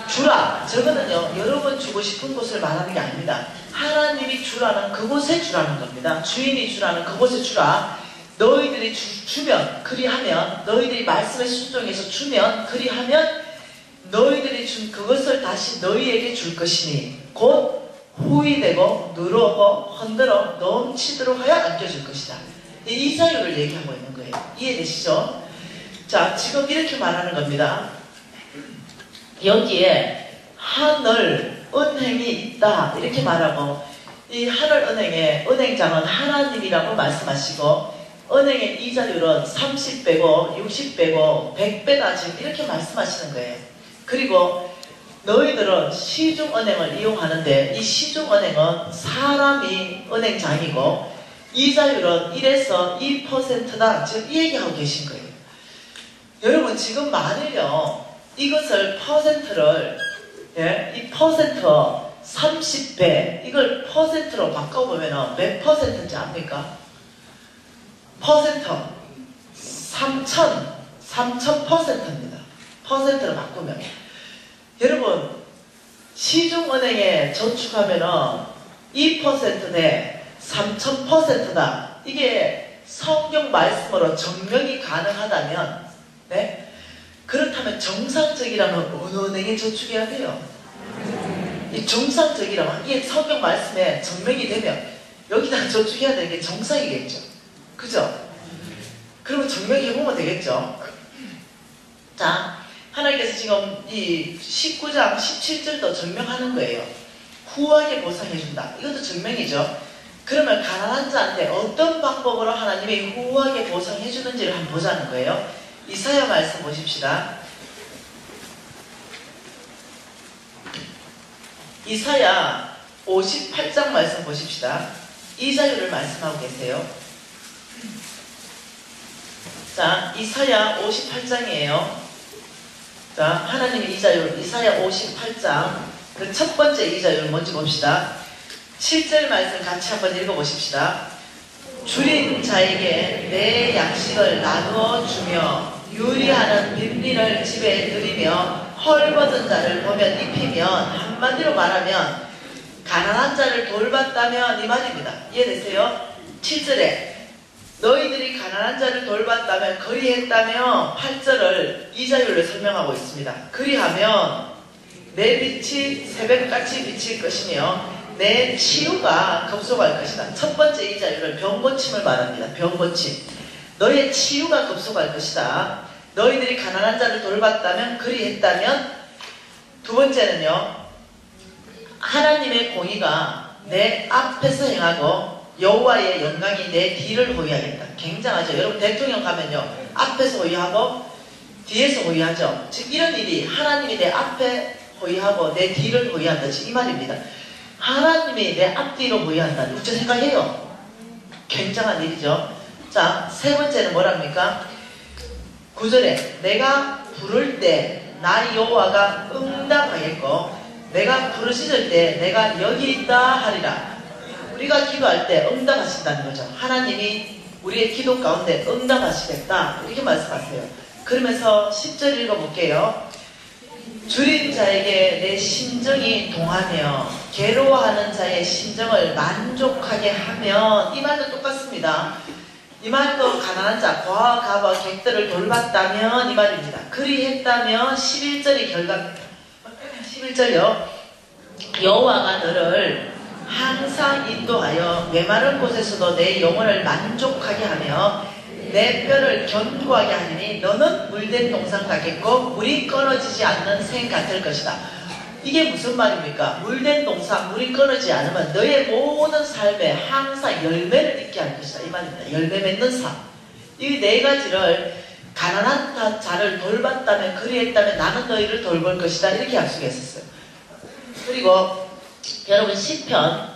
주라. 저거는요 여러분 주고 싶은 곳을 말하는 게 아닙니다. 하나님이 주라는 그곳에 주라는 겁니다. 주인이 주라는 그곳에 주라. 너희들이 주면 그리하면 너희들이 말씀에 순종해서 주면 그리하면 너희들이 준 그것을 다시 너희에게 줄 것이니 곧 후이되고 누르고 흔들어 넘치도록 하여 안겨줄 것이다. 이 자유를 얘기하고 있는 거예요. 이해되시죠? 자, 지금 이렇게 말하는 겁니다. 여기에 하늘 은행이 있다 이렇게 말하고 이 하늘은행의 은행장은 하나님이라고 말씀하시고 은행의 이자율은 30배고 60배고 100배다 지금 이렇게 말씀하시는 거예요. 그리고 너희들은 시중은행을 이용하는데 이 시중은행은 사람이 은행장이고 이자율은 1에서 2%다. 지금 이 얘기하고 계신 거예요. 여러분 지금 만일요 이것을 퍼센트를 이 퍼센트 30배 이걸 퍼센트로 바꿔보면 몇 퍼센트인지 압니까? 퍼센트 3000%입니다. 퍼센트로 바꾸면 여러분 시중은행에 저축하면 2%대 3000%다. 이게 성경 말씀으로 증명이 가능하다면 네? 그렇다면 정상적이라면 어느 은행에 저축해야 돼요? 이 정상적이라면 이게 성경 말씀에 증명이 되면 여기다 저축해야 되는 게 정상이겠죠. 그죠? 그러면 증명해보면 되겠죠. 자, 하나님께서 지금 이 19장 17절도 증명하는 거예요. 후하게 보상해준다. 이것도 증명이죠. 그러면 가난한 자한테 어떤 방법으로 하나님이 후하게 보상해주는지를 한번 보자는 거예요. 이사야 말씀 보십시다. 이사야 58장 말씀 보십시다. 이자율을 말씀하고 계세요. 자, 이사야 58장이에요. 자, 하나님의 이자율, 이사야 58장 그 첫 번째 이자율 먼저 봅시다. 7절 말씀 같이 한번 읽어보십시다. 줄인 자에게 내 양식을 나누어 주며 유리하는 빈민을 집에 들이며 헐벗은 자를 보면 입히면 한마디로 말하면 가난한 자를 돌봤다면 이 말입니다. 이해되세요? 7절에 너희들이 가난한 자를 돌봤다면 그리했다며 8절을 이자율로 설명하고 있습니다. 그리하면 내 빛이 새벽같이 비칠 것이며 내 치유가 급속할 것이다. 첫 번째 이자율은 병고침을 말합니다. 병고침. 너의 치유가 급속할 것이다. 너희들이 가난한 자를 돌봤다면 그리했다면 두 번째는요. 하나님의 공의가 내 앞에서 행하고 여호와의 영광이 내 뒤를 호위하겠다. 굉장하죠. 여러분 대통령 가면요. 앞에서 호위하고 뒤에서 호위하죠. 즉 이런 일이 하나님이 내 앞에 호위하고 내 뒤를 호위한다. 즉 이 말입니다. 하나님이 내 앞뒤로 호위한다. 어째 생각해요? 굉장한 일이죠. 자, 세 번째는 뭐랍니까? 9절에 내가 부를 때 나 여호와가 응답하겠고 내가 부르짖을 때 내가 여기 있다 하리라. 우리가 기도할 때 응답하신다는 거죠. 하나님이 우리의 기도 가운데 응답하시겠다. 이렇게 말씀하세요. 그러면서 10절 읽어볼게요. 줄인 자에게 내 심정이 동하며 괴로워하는 자의 심정을 만족하게 하면 이 말도 똑같습니다. 이 말도 가난한 자, 고아와 가부와 객들을 돌봤다면 이 말입니다. 그리했다면 11절이 결과입니다. 11절이요. 여호와가 너를 항상 인도하여 메마른 곳에서도 내 영혼을 만족하게 하며 내 뼈를 견고하게 하리니 너는 물된 동산 같겠고 물이 끊어지지 않는 생 같을 것이다. 이게 무슨 말입니까? 물된 동산, 물이 끊어지지 않으면 너의 모든 삶에 항상 열매를 잇게 할 것이다. 이 말입니다. 열매 맺는 삶. 이 네 가지를 가난한 자를 돌봤다면 그리했다면 나는 너희를 돌볼 것이다. 이렇게 약속했었어요. 그리고 여러분 시편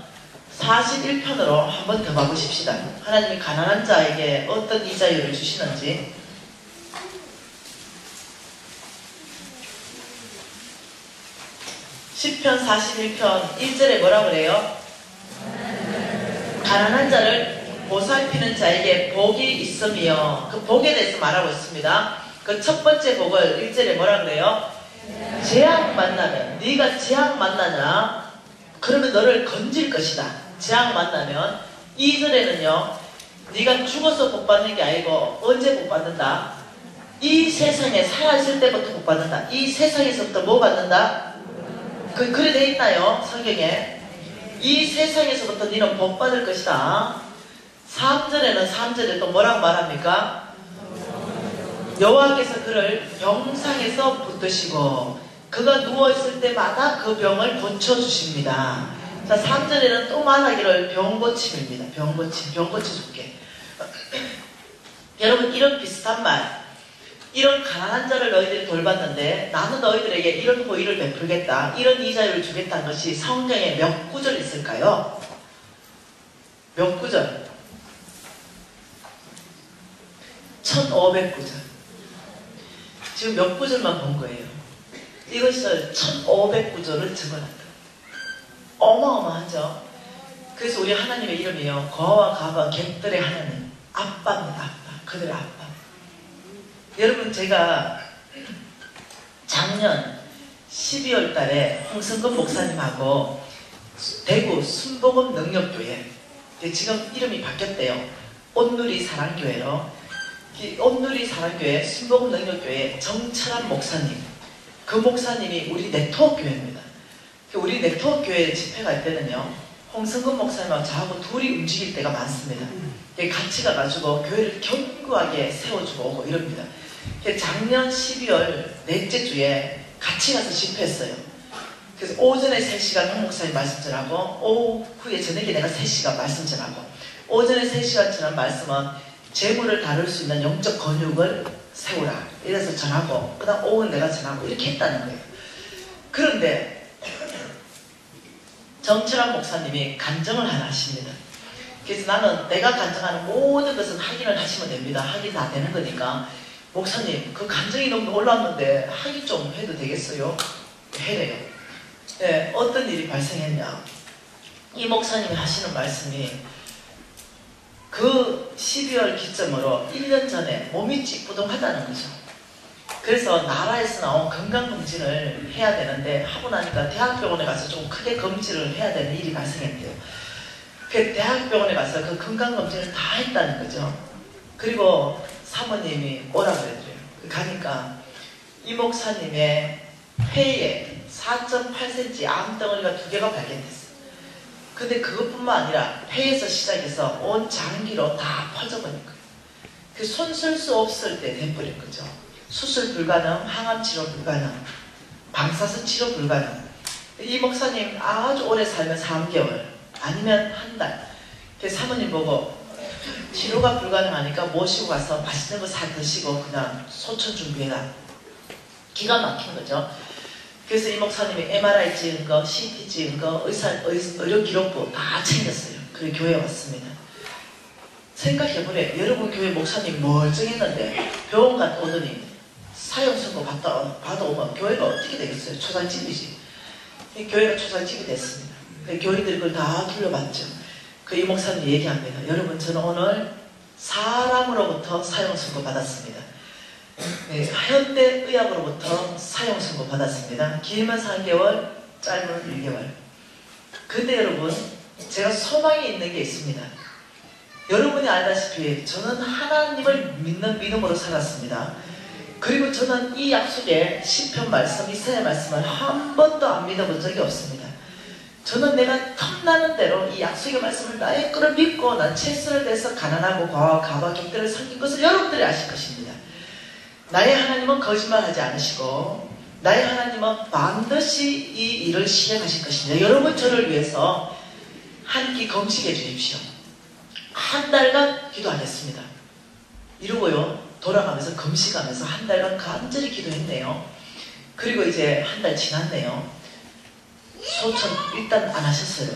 41편으로 한 번 더 가보십시다. 하나님이 가난한 자에게 어떤 이자율을 주시는지. 시편 41편 1절에 뭐라 그래요? 가난한 자를 보살피는 자에게 복이 있으며 그 복에 대해서 말하고 있습니다. 그 첫 번째 복을 1절에 뭐라 그래요? 재앙 만나면 네가 재앙 만나냐? 그러면 너를 건질 것이다. 재앙 만나면 2절에는요. 네가 죽어서 복 받는 게 아니고 언제 복 받는다? 이 세상에 살아있을 때부터 복 받는다. 이 세상에서부터 뭐 받는다? 그래 돼 있나요? 성경에. 이 세상에서부터 너는 복 받을 것이다. 3절에 또 뭐라고 말합니까? 여호와께서 그를 병상에서 붙드시고 그가 누워있을 때마다 그 병을 고쳐주십니다. 자, 3절에는 또 말하기를 병고침입니다. 병고침, 병고치 줄게. 여러분, 이런 비슷한 말, 이런 가난한 자를 너희들이 돌봤는데 나는 너희들에게 이런 호의를 베풀겠다, 이런 이자율을 주겠다는 것이 성경에 몇 구절 있을까요? 몇 구절? 1500구절. 지금 몇 구절만 본 거예요. 이것을 1500구절을 적어놨다. 어마어마하죠. 그래서 우리 하나님의 이름이요, 거와 가와 객들의 하나님, 아빠입니다. 아빠. 그들의 아빠. 여러분, 제가 작년 12월 달에 홍성근 목사님하고 대구 순복음 능력교회, 지금 이름이 바뀌었대요. 온누리 사랑교회로. 이 온누리 사랑교회 순복음 능력교회 정철한 목사님, 그 목사님이 우리 네트워크 교회입니다. 우리 네트워크 교회 집회 갈 때는요, 홍성근 목사님하고 저하고 둘이 움직일 때가 많습니다. 같이 가가지고 교회를 견고하게 세워주고 오고 이럽니다. 작년 12월 넷째 주에 같이 가서 집회했어요. 그래서 오전에 3시간 홍 목사님 말씀 전하고, 오후에 저녁에 내가 3시간 말씀 전하고, 오전에 3시간 전한 말씀은 재물을 다룰 수 있는 영적 근육을 세우라, 이래서 전하고, 그 다음 오후는 내가 전하고, 이렇게 했다는 거예요. 그런데 정철한 목사님이 간증을 하나 하십니다. 그래서 나는 내가 간증하는 모든 것은 확인을 하시면 됩니다. 확인 다 되는 거니까, 목사님 그 간증이 너무 놀랐는데 확인 좀 해도 되겠어요? 해래요. 네, 어떤 일이 발생했냐, 이 목사님이 하시는 말씀이, 그 12월 기점으로 1년 전에 몸이 찌뿌둥하다는 거죠. 그래서 나라에서 나온 건강검진을 해야 되는데, 하고 나니까 대학병원에 가서 좀 크게 검진을 해야 되는 일이 발생했대요. 그 대학병원에 가서 그 건강검진을 다 했다는 거죠. 그리고 사모님이 오라 그랬대요. 가니까 이 목사님의 폐에 4.8cm 암덩어리가 2개가 발견됐어요. 근데 그것뿐만 아니라 폐에서 시작해서 온 장기로 다 퍼져버린 거예요. 그 손 쓸 수 없을 때 돼버린 거죠. 수술 불가능, 항암 치료 불가능, 방사선 치료 불가능. 이 목사님 아주 오래 살면 3개월 아니면 한 달. 그 사모님 보고 치료가 불가능하니까 모시고 가서 맛있는 거 사 드시고 그냥 소천 준비해라. 기가 막힌 거죠. 그래서 이 목사님이 MRI 찍은 거, CT 찍은 거, 의료 기록부 다 챙겼어요. 그리고 교회에 왔습니다. 생각해보래. 여러분 교회 목사님 멀쩡했는데 병원 갔다 오더니 사형선고 받아 오면 교회가 어떻게 되겠어요? 초상집이지. 교회가 초상집이 됐습니다. 교인들이 그걸 다 둘러봤죠. 이 목사님 얘기합니다. 여러분, 저는 오늘 사람으로부터 사형선고 받았습니다. 네, 현대의학으로부터 사형선고 받았습니다. 길면 4개월, 짧으면 1개월. 근데 여러분, 제가 소망이 있는 게 있습니다. 여러분이 알다시피 저는 하나님을 믿는 믿음으로 살았습니다. 그리고 저는 이 약속의 시편 말씀, 이사야 말씀을 한 번도 안 믿어본 적이 없습니다. 저는 내가 탐나는 대로 이 약속의 말씀을 나의 거를 믿고 난 최선을 다해서 가난하고 과와 가와 객들을 섬긴 것을 여러분들이 아실 것입니다. 나의 하나님은 거짓말하지 않으시고 나의 하나님은 반드시 이 일을 실행하실 것입니다. 여러분, 저를 위해서 한 끼 금식해 주십시오. 한 달간 기도하겠습니다. 이러고요, 돌아가면서 금식하면서 한 달간 간절히 기도했네요. 그리고 이제 한 달 지났네요. 소천 일단 안 하셨어요.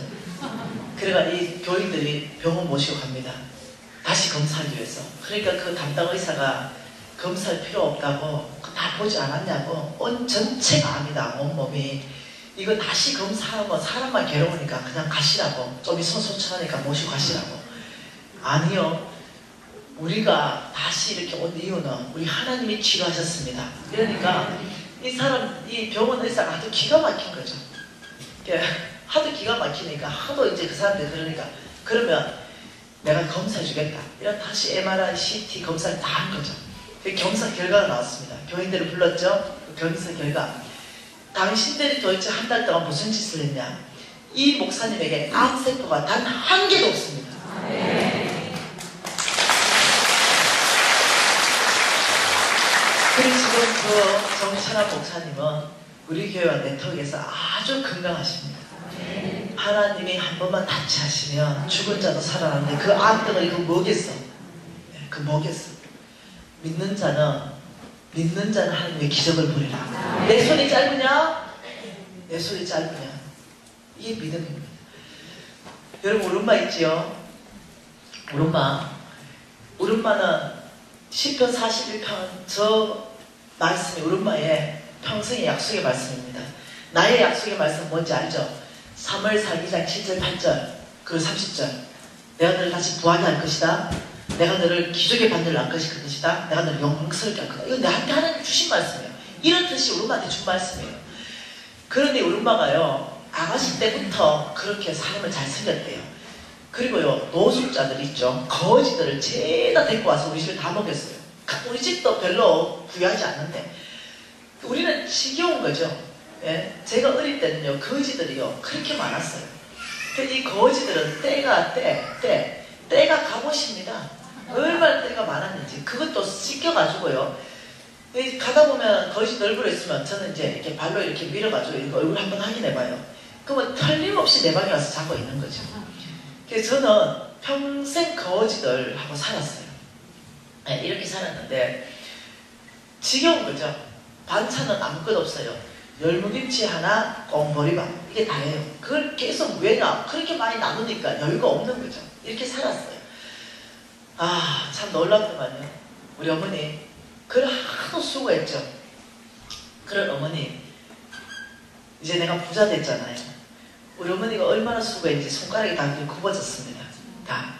그래가 이 교인들이 병원 모시고 갑니다. 다시 검사하기 위해서. 그러니까 그 담당 의사가 검사할 필요 없다고, 다 보지 않았냐고, 온 전체가 암이다, 온몸이. 이거 다시 검사하면 사람만 괴로우니까 그냥 가시라고, 좀 있으면 소천하니까 모시고 가시라고. 아니요, 우리가 다시 이렇게 온 이유는 우리 하나님이 치료하셨습니다. 그러니까 이 사람, 이 병원 의사가 아주 기가 막힌 거죠. 하도 기가 막히니까, 하도 이제 그 사람들이 그러니까, 그러면 내가 검사해 주겠다. 이런 다시 MRI, CT 검사를 다 한 거죠. 그 검사 결과가 나왔습니다. 교인들을 불렀죠. 그 검사 결과. 당신들이 도대체 한 달 동안 무슨 짓을 했냐? 이 목사님에게 암세포가 단 한 개도 없습니다. 그리고 지금 그 정철한 목사님은 우리 교회와 네트워크에서 아주 건강하십니다. 하나님이 한 번만 타치하시면 죽은 자도 살아나는데 그 암덩어리 그거 뭐겠어? 그 뭐겠어? 믿는 자는 하나님의 기적을 보리라. 내 손이 짧으냐? 내 손이 짧으냐? 이게 믿음입니다. 여러분 우리 엄마 있지요? 우리 엄마는 시편 41편 저 말씀이 우리 엄마의 평생의 약속의 말씀입니다. 나의 약속의 말씀 뭔지 알죠? 3월 4기장 7절 8절 그리고 30절 내가 너를 다시 부하게 할 것이다. 내가 너를 기적의 반열을 할 것이다. 내가 너를 영광스럽게 할 거다. 이건 나한테 하나님 주신 말씀이에요. 이런 뜻이 우리 엄마한테 준 말씀이에요. 그런데 우리 엄마가요 아가씨 때부터 그렇게 사람을 잘 섬겼대요. 그리고요 노숙자들 있죠. 거지들을 죄다 데리고 와서 우리 집에 다 먹였어요. 우리 집도 별로 부유하지 않는데 우리는 지겨운 거죠. 예? 제가 어릴 때는요 거지들이요 그렇게 많았어요. 이 거지들은 때가 갑옷입니다. 얼마나 때가 많았는지 그것도 씻겨가지고요 가다 보면 거지 얼굴에 있으면 저는 이제 이렇게 발로 이렇게 밀어가지고 이렇게 얼굴 한번 확인해봐요. 그러면 틀림없이 내 방에 와서 자고 있는 거죠. 그래서 저는 평생 거지들하고 살았어요. 네, 이렇게 살았는데 지겨운 거죠. 반찬은 아무것도 없어요. 열무김치 하나, 꽁보리밥 이게 다예요. 그걸 계속 왜냐 그렇게 많이 나누니까 여유가 없는 거죠. 이렇게 살았어요. 아 참 놀랍더만요. 우리 어머니 그걸 하도 수고했죠. 그런 어머니 이제 내가 부자 됐잖아요. 우리 어머니가 얼마나 수고했는지 손가락이 다 굽어졌습니다. 다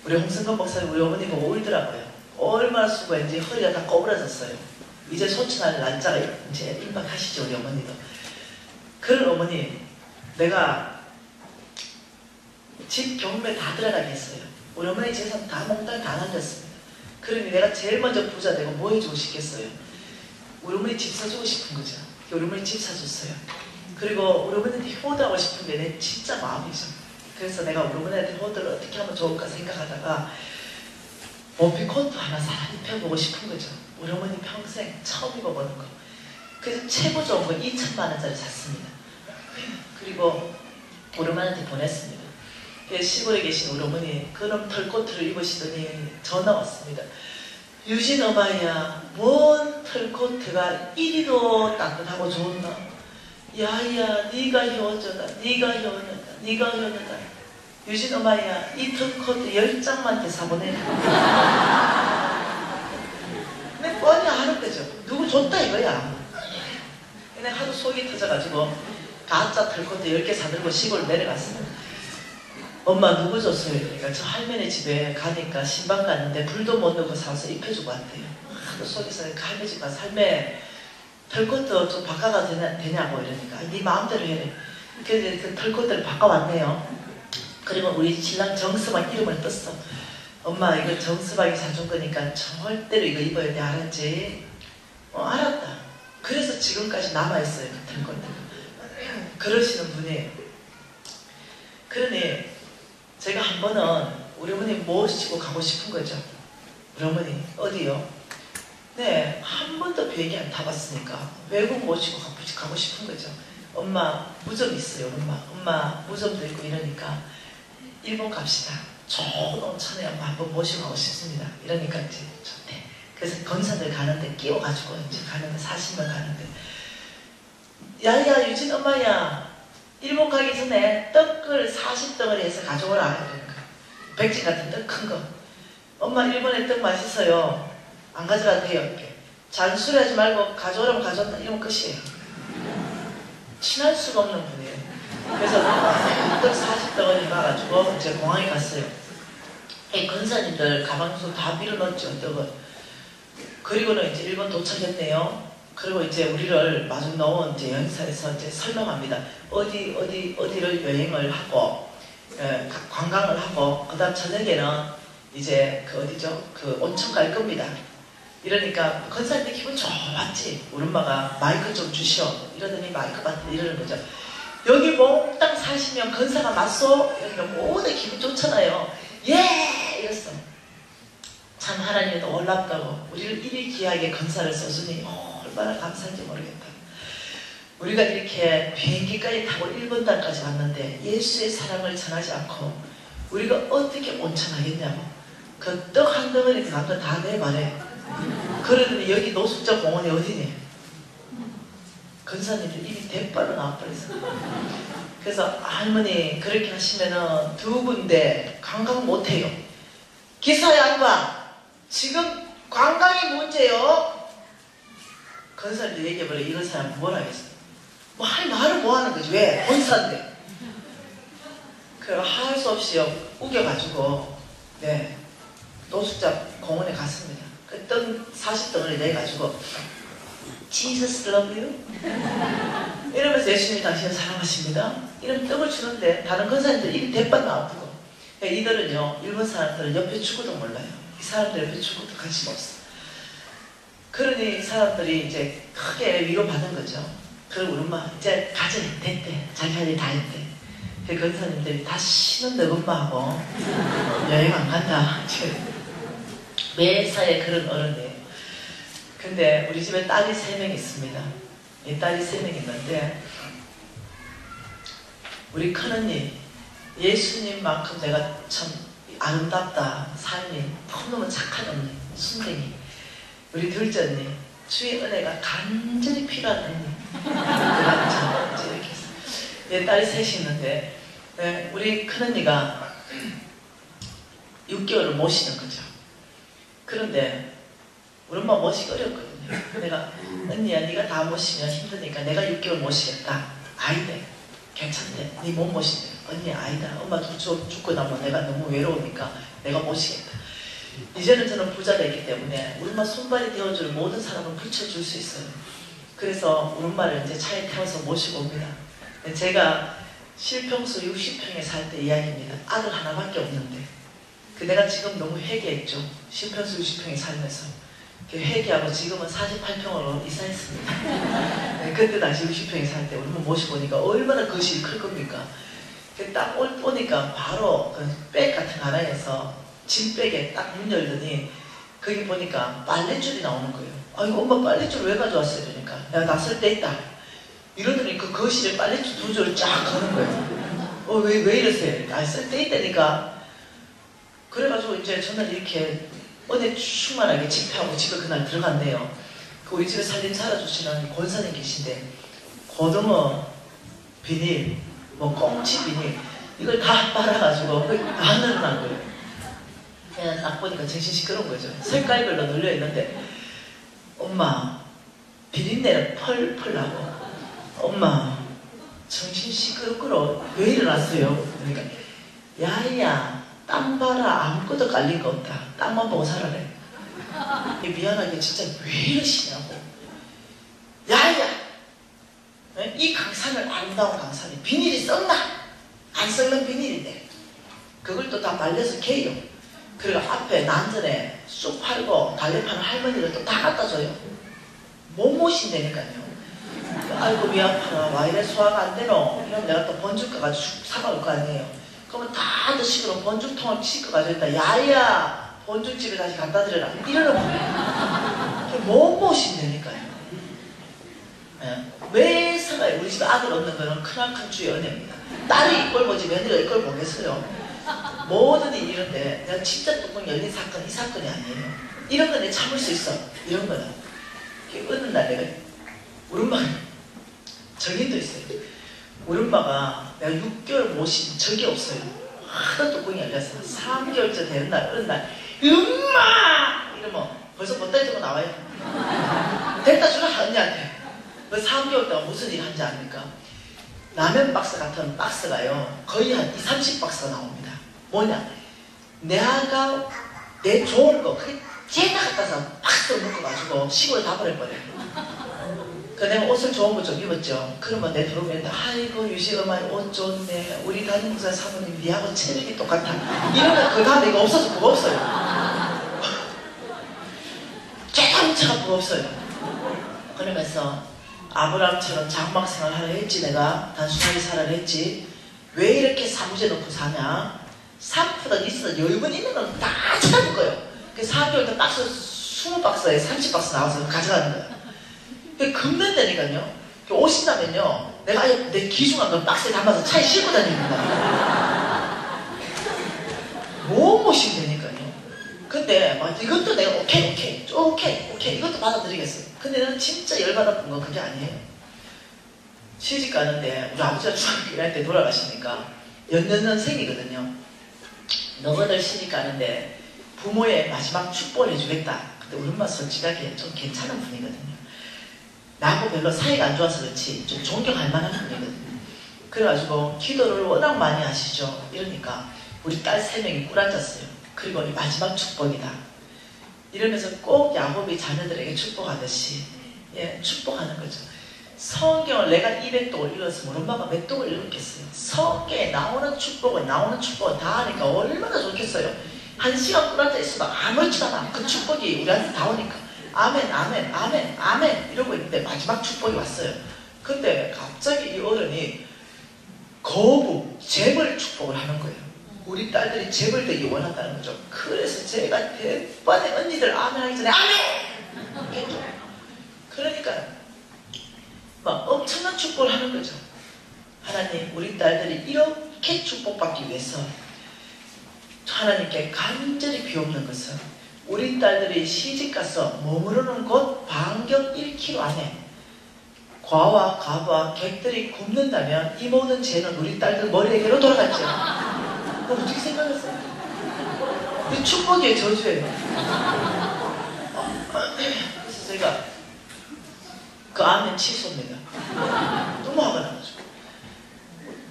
우리 홍승건 목사님 우리 어머니 보고 울더라고요. 얼마나 수고했는지 허리가 다 꼬부라졌어요. 이제 소천할 날짜가 이제 임박하시죠. 우리 어머니도. 그런 어머니 내가 집 경매 다 들어가게 했어요. 우리 어머니 재산 다 몽땅 다 날렸습니다. 그러니 내가 제일 먼저 부자 되고 뭐 해주고 싶겠어요? 우리 어머니 집 사주고 싶은 거죠. 우리 어머니 집 사줬어요. 그리고 우리 어머니한테 효도하고 싶은 게 내 진짜 마음이죠. 그래서 내가 우리 어머니한테 효도를 어떻게 하면 좋을까 생각하다가 원피코트 하나 입혀보고 싶은 거죠. 우리 어머니 평생 처음 입어보는 거. 그래서 최고 좋은 거 2,000만 원짜리 샀습니다. 그리고 우리 어머니한테 보냈습니다. 시골에 계신 우리 어머니 그런 털코트를 입으시더니 전화 왔습니다. 유진 어마야 뭔 털코트가 이리도 따뜻하고 좋나? 야야 네가 효자다. 네가 효자다. 유진 어마야 이 털코트 10장만 사보내. 근데 뻔히 하는 거죠. 누구 줬다 이거야. 근데 하도 속이 터져가지고 가짜 털코트 10개 사들고 시골 내려갔어요. 엄마 누구 줬어요? 그러니까 저 할머니 집에 가니까 신방 갔는데 불도 못 넣고 사와서 입혀주고 왔대요. 하도 속에서 할머니 집 가서 할매 털코트 좀 바꿔가도 되냐고 이러니까 네 마음대로 해래. 그래서 그 털코트를 바꿔왔네요. 그리고 우리 신랑 정수박 이름을 떴어. 엄마 이거 정수박이 사준 거니까 절대로 이거 입어야 돼. 알았지? 알았다. 그래서 지금까지 남아있어요. 그 털코트. 그러시는 분이. 그러니 제가 한 번은 우리 어머니 모시고 가고 싶은 거죠. 우리 어머니 어디요? 네, 한 번도 비행기 안 타봤으니까 외국 모시고 가고 싶은 거죠. 엄마 무좀 있어요. 엄마 무좀도 있고 이러니까 일본 갑시다. 좋은 온천에 엄마 한번 모시고 가고 싶습니다. 이러니까 이제 좋대. 그래서 건사들 가는데 끼워가지고 이제 가는데 40명 가는데 야야 유진 엄마야 일본 가기 전에 떡을 40덩어리 해서 가져오라 그러는 거야. 백진 같은 떡 큰 거. 엄마 일본에 떡 맛있어요. 안 가져가도 돼요. 이렇게. 잔소리하지 말고 가져오라면 가져온다. 이러면 끝이에요. 친할 수가 없는 분이에요. 그래서 떡 40덩어리 가가지고 이제 공항에 갔어요. 이 건사님들 가방수 다 밀어넣었죠. 떡을. 그리고는 이제 일본 도착했네요. 그리고 이제 우리를 마중 넣은 이제 여행사에서 이제 설명합니다. 어디를 여행을 하고, 관광을 하고, 그 다음 저녁에는 이제 그 어디죠? 그 온천 갈 겁니다. 이러니까 건사님들 기분 좋았지. 우리 엄마가 마이크 좀 주시오. 이러더니 마이크 받고 이러는 거죠. 여기 몽땅 40명 건사가 맞소? 이러니까 모두 기분 좋잖아요. 예! 이랬어. 참 하나님이 놀랍다고 우리를 이리 귀하게 건사를 써주니 얼마나 감사한지 모르겠다. 우리가 이렇게 비행기까지 타고 일본단까지 왔는데 예수의 사랑을 전하지 않고 우리가 어떻게 온천하겠냐고. 그 떡 한 덩어리 담도 다 내 말해. 그러더니 여기 노숙자 공원이 어디니? 근사님들 입이 대빨로 나와버렸어. 그래서 할머니 그렇게 하시면은 두 군데 관광 못해요. 기사 양반 지금 관광이 문제요. 근사님들 얘기해버려. 이런 사람 뭘 하겠어. 뭐 할 말을 뭐 하는 거지. 왜? 본사인데. 그래서 할 수 없이 우겨가지고 네 노숙자 공원에 갔습니다. 그 떡 40덩어리 내가지고 Jesus love you 이러면서 예수님이 당신을 사랑하십니다. 이런 떡을 주는데 다른 근사님들 입이 대빨 나오고 이들은요 일본 사람들은 옆에 축구도 몰라요. 이 사람들 옆에 축구도 관심 없어. 그러니 이 사람들이 이제 크게 위로받은 거죠. 그리고 우리 엄마 이제 가자 됐대. 자기 할 일 다 했대. 그 근사님들이 다시는 너 엄마하고 여행 안 간다. 매사에 그런 어른이에요. 근데 우리 집에 딸이 3명 있습니다. 이 딸이 3명 있는데 우리 큰언니 예수님만큼 내가 참 아름답다. 삶이 너무너무 착한 언니 순댕이. 우리 둘째 언니 주의 은혜가 간절히 필요한 언니. 이렇게 해서 내 딸이 셋이 있는데 네, 우리 큰언니가 6개월을 모시는 거죠. 그런데 우리 엄마 모시기 어렵거든요. 내가 언니야 네가 다 모시면 힘드니까 내가 6개월 모시겠다. 아이래. 괜찮대. 네 못 모신대. 언니 아니다. 엄마 죽고 나면 내가 너무 외로우니까 내가 모시겠다. 이제는 저는 부자가 있기 때문에 우리 엄마 손발이 되어줄 모든 사람을 붙여줄 수 있어요. 그래서 우리 엄마를 이제 차에 태워서 모시고 옵니다. 제가 실평수 60평에 살 때 이야기입니다. 아들 하나밖에 없는데 내가 지금 너무 회개했죠. 실평수 60평에 살면서 회개하고 지금은 48평으로 이사했습니다. 네, 그때 당시 60평에 살 때 우리 엄마 모시고 오니까 얼마나 거실이 클 겁니까? 딱 오니까 바로 그 백 같은 하나에서 짐백에 딱 문 열더니 거기 보니까 빨랫줄이 나오는 거예요. 아이고 엄마 빨랫줄 왜 가져왔어요? 그러니까 내가 나 쓸 때 있다. 이러더니 그 거실에 빨랫줄 2줄을 쫙 거는 거예요. 왜 이러세요? 아니 쓸 때 있다니까. 그래가지고 이제 저는 이렇게 은혜 충만하게 집회하고 집에 그날 들어갔네요. 우리 집에 살림 살아주시는 권사님 계신데 고등어 비닐, 뭐 꽁치 비닐 이걸 다 빨아가지고 다 늘어난 거예요. 그냥 딱 보니까 정신 시끄러운 거죠. 색깔별로 널려있는데 엄마 비린내를 펄펄 나고 엄마 정신 시끄럽고 왜 일어났어요? 그러니까 야야 땅 봐라 아무것도 깔린 거 없다. 땅만 보고 살아래. 미안하게 진짜 왜 이러시냐고. 야야 이 강산을 아름다운 강산이 비닐이 썩나? 안 썩는 비닐인데 그걸 또 다 말려서 개요. 그리고 앞에 난전에 쑥 팔고 달래 파는 할머니를 또 다 갖다 줘요. 못 모신다니까요. 아이고 미안하라 와 이래 소화가 안 되노? 이러면 내가 또 번죽 가가지고 쑥 사가올 거 아니에요. 그러면 다 드시고 번죽통을 씻어가지고 있다. 야야 번죽집에 다시 갖다 드려라. 이러는 거예요. 못 모신다니까요. 네. 왜 살아요? 우리 집에 아들 없는 거는 크나큰 주의 은혜입니다. 딸이 이걸 보지 며느리가 이걸 보겠어요. 모든 일이 이런데 내가 진짜 뚜껑 열린 사건 이 사건이 아니에요. 이런 거 내가 참을 수 있어. 이런 거는 어느 날 내가 우리 엄마가 정인도 있어요. 우리 엄마가 내가 6개월 모신 적이 없어요. 하도 뚜껑이 열렸어. 3개월째 되는 날 어느 날 엄마! 이러면 벌써 보따리 들고 나와요. 됐다 주라 언니한테. 그 3개월 동안 무슨 일 한지 압니까? 라면 박스 같은 박스가요 거의 한 20-30박스가 나옵니다. 뭐냐? 내가 내 좋은 거 그게 제다 갖다서 박스로 묶어가지고 시골에 다 버려버려요. 그 내가 옷을 좋은 거 좀 입었죠. 그러면 내 들어오면 아이고 유시엄마 옷 좋네. 우리 담임부사 사모님 니하고 체력이 똑같아. 이러면 그 다음에 이거 없어서 그거 없어요. 조금차가 그거 없어요. 그러면서 아브라함처럼 장막 생활하려 했지. 내가 단순하게 살아야 했지. 왜 이렇게 사무제 놓고 사냐. 사프든 있어도 여유분 있는 건 다 찾아볼 거예요. 그 4개월 때 박스 20박스에 30박스 나와서 가져가는 거예요. 그게 금된다니까요. 오신다면요, 내가 아예 내 귀중한 걸 박스에 담아서 차에 싣고 다닙니다. 못 모신다니까요. 근데 막 이것도 내가 오케이 이것도 받아들이겠어요. 근데 나는 진짜 열받았던 건 그게 아니에요. 시집 가는데 우리 아버지가 중학교 1학년 때 돌아가시니까 연년생이거든요. 너희들 시집 가는데 부모의 마지막 축복을 해주겠다. 근데 우리 엄마 솔직하게 좀 괜찮은 분이거든요. 나하고 별로 사이가 안 좋아서 그렇지 좀 존경할 만한 분이거든요. 그래가지고 기도를 워낙 많이 하시죠. 이러니까 우리 딸 3명이 꿀앉았어요. 그리고 이 마지막 축복이다. 이러면서 꼭 야곱이 자녀들에게 축복하듯이 축복하는 거죠. 성경을 내가 200독을 읽었으면 우리 엄마가 몇 독을 읽었겠어요. 성경에 나오는 축복은 다 하니까 얼마나 좋겠어요. 1시간 꿀앉아 있으면 아무렇지도 않아. 그 축복이 우리한테 다 오니까 아멘 이러고 있는데 마지막 축복이 왔어요. 근데 갑자기 이 어른이 거부, 재벌 축복을 하는 거예요. 우리 딸들이 재벌 되기 원한다는 거죠. 그래서 제가 대반의 언니들 아멘 하기 전에 아멘! 했죠. 그러니까 막 엄청난 축복을 하는 거죠. 하나님, 우리 딸들이 이렇게 축복받기 위해서 하나님께 간절히 비옵는 것은 우리 딸들이 시집가서 머무르는 곳 반경 1km 안에 과와 가부와 객들이 굶는다면 이 모든 죄는 우리 딸들 머리에게로 돌아갔죠. 그럼 어떻게 생각했어요? 이 축복의 저주예요. 그래서 제가 그 아멘 취소입니다. 너무 화가 나가지고.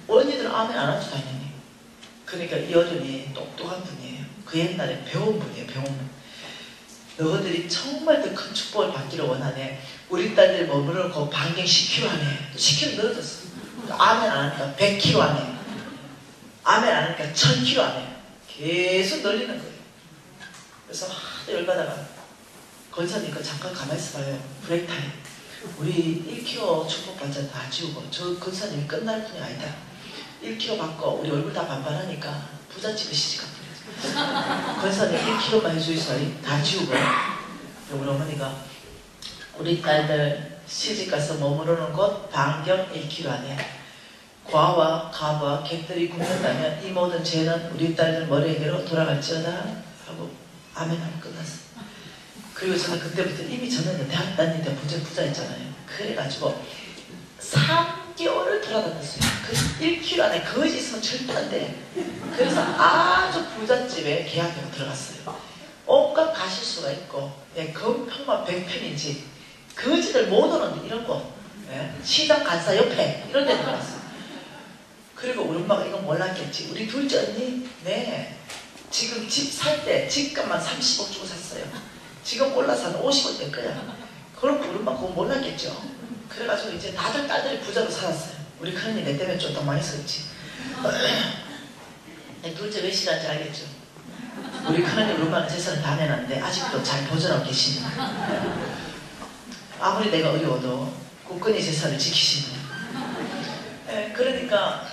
언니들은 아멘 안 하죠 당연히. 그러니까 이 어른이 똑똑한 분이에요. 그 옛날에 배운 분이에요. 배운 분. 너희들이 정말 더 큰 축복을 받기를 원하네. 우리 딸들 머무르는 그 반경 10km 안에 10km 늘어졌어. 아멘 안 하니까 100km 안에, 아멘 안 하니까 1000km 안에 계속 늘리는 거예요. 그래서 하도 열받아가 권사님 그 잠깐 가만히 있어봐요. 브레이크 타임. 우리 1km 축복받자 다 지우고 저 권사님이 끝날 분이 아니다. 1km 받고 우리 얼굴 다 반반하니까 부잣집에 시집가. 권사님 1kg만 해주이소이 다 지우고. 우리 어머니가 우리 딸들 시집가서 머무르는 곳 반경 1km 안에 과와 가부와 객들이 굶는다면 이 모든 죄는 우리 딸들 머리에게로 돌아갈지어다 하고 아멘 하면 끝났어. 그리고 저는 그때부터 이미 저는 대학 다닐 때 부자였잖아요. 그래가지고 3개월을 돌아다녔어요. 그 1km 안에 거지 있으면 절대 안 돼. 그래서 아주 부잣집에 계약으로 들어갔어요. 온갖 가실수가 있고, 건평만 100평인지, 거지들 못 오는 이런 곳, 시장 간사 옆에 이런 데 들어갔어요. 그리고 우리 엄마가 이건 몰랐겠지. 우리 둘째 언니, 지금 집 살 때 집값만 30억 주고 샀어요. 지금 올라서 한 50억 될 거야. 그럼 우리 엄마 그거 몰랐겠죠. 그래가지고 이제 다들 딸들이 부자로 살았어요. 우리 큰언니 내 때문에 좀 더 많이 썼지. 둘째 몇 시간인지 알겠죠? 우리 큰언니 우리 엄마는 재산을 다 내놨는데 아직도 잘 보존하고 계십니다. 아무리 내가 어려워도 굳건히 재산을 지키시는. 그러니까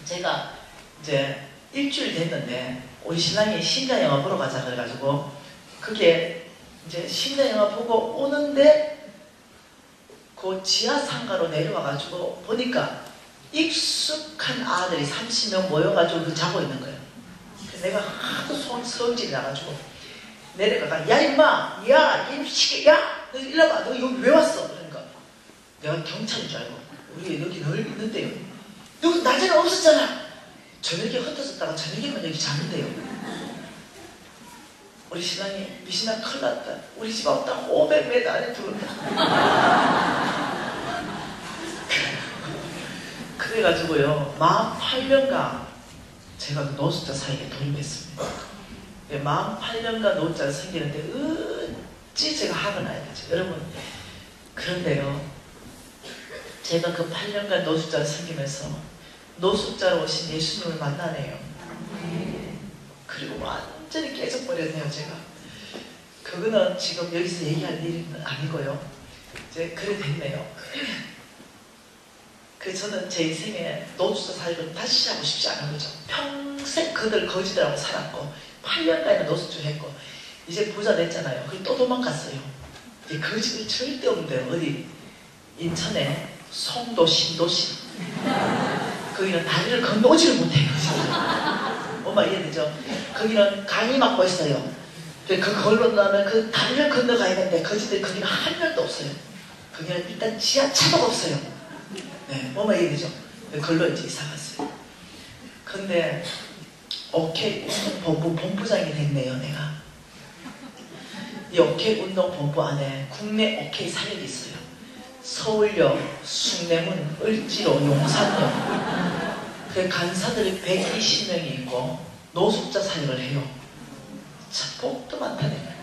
제가 이제 일주일 됐는데 우리 신랑이 신자 영화 보러 가자 그래가지고 그게 이제 신자 영화 보고 오는데 그 지하 상가로 내려와가지고 보니까 익숙한 아들이 30명 모여가지고 그 자고 있는 거예요. 그래서 내가 하도 성질이 나가지고 내려가가 야 임마 야 임시계 야 너 일로 와봐 너 여기 왜 왔어? 그러니까 내가 경찰인 줄 알고 우리 여기 늘 있는데요. 너 낮에는 없었잖아. 저녁에 흩어졌다가 저녁에만 여기 자는데요. 우리 신랑이 미신아 큰일 났다. 우리 집 왔다 500m 안에 들어온다. 그래가지고요 48년간 제가 그 노숙자 사이에 돌입했습니다. 48년간 노숙자가 생기는데 어찌 제가 화가 나야 되죠. 여러분 그런데요 제가 그 8년간 노숙자가 생기면서 노숙자로 오신 예수님을 만나네요. 그리고 완전히 깨져버렸네요. 제가 그거는 지금 여기서 얘기할 일은 아니고요. 이제 그래 됐네요. 저는 제 인생에 노숙자 살기를 다시 하고 싶지 않은 거죠. 평생 그들 거지들하고 살았고 8년간이나 노숙자 했고 이제 부자 됐잖아요. 그리고 또 도망갔어요. 이제 거지들 절대 없는데 어디 인천에 송도 신도시 거기는 다리를 건너오지를 못해요. 엄마 이해되죠? 거기는 강이 막고 있어요. 그걸로 나면 그 다리를 건너가야 되는데 거지들 거기는 한 명도 없어요. 거기는 일단 지하차도 없어요. 네, 엄마 이해되죠? 그걸로 이제 이사 갔어요. 근데 오케이 운동본부 본부장이 됐네요. 내가 이 오케이 운동본부 안에 국내 오케이 사역이 있어요. 서울역, 숭례문, 을지로, 용산역. 그 간사들이 120명이 있고 노숙자 사역을 해요. 참 복도 많다네.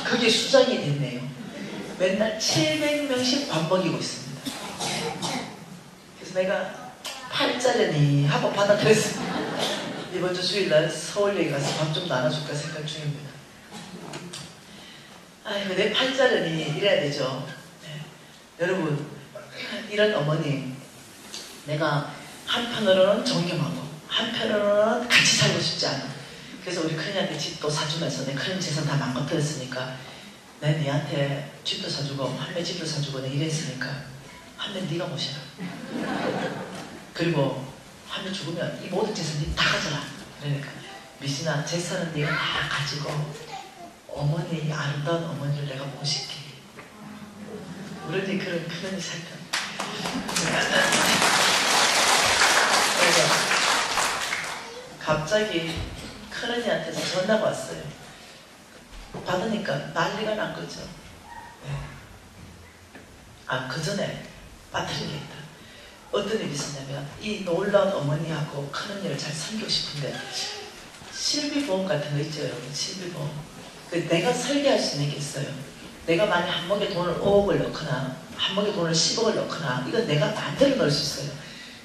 그게 수장이 됐네요. 맨날 700명씩 밥 먹이고 있습니다. 그래서 내가 팔자려니 하고 받아들였습니다. 이번 주 주일날 서울역에 가서 밥 좀 나눠줄까 생각 중입니다. 아이고 내 팔자려니 이래야 되죠. 네. 여러분 이런 어머니 내가 한편으로는 존경하고 한편으로는 같이 살고 싶지 않아. 그래서 우리 큰이한테 집도 사주면서 내 큰 재산 다 망가뜨렸으니까 내 니한테 집도 사주고 할매 집도 사주고 내 이랬으니까 할매 네가 모셔라. 그리고 할매 죽으면 이 모든 재산 다 가져라. 그러니까 미신아 재산은 네가 다 가지고 어머니 이 아름다운 어머니를 내가 모실게. 우리 그런 큰언니 살까. 그래서 갑자기 큰언니한테서 전화가 왔어요. 받으니까 난리가 난 거죠. 네. 아, 그 전에 빠뜨린 게 있다. 어떤 일이 있었냐면 이 놀라운 어머니하고 큰언니를 잘 섬기고 싶은데 실비보험 같은 거 있죠 여러분. 실비보험. 내가 설계할 수 있는 게 있어요. 내가 만약 한목에 돈을 5억을 넣거나 한목에 돈을 10억을 넣거나 이건 내가 마음대로 넣을 수 있어요.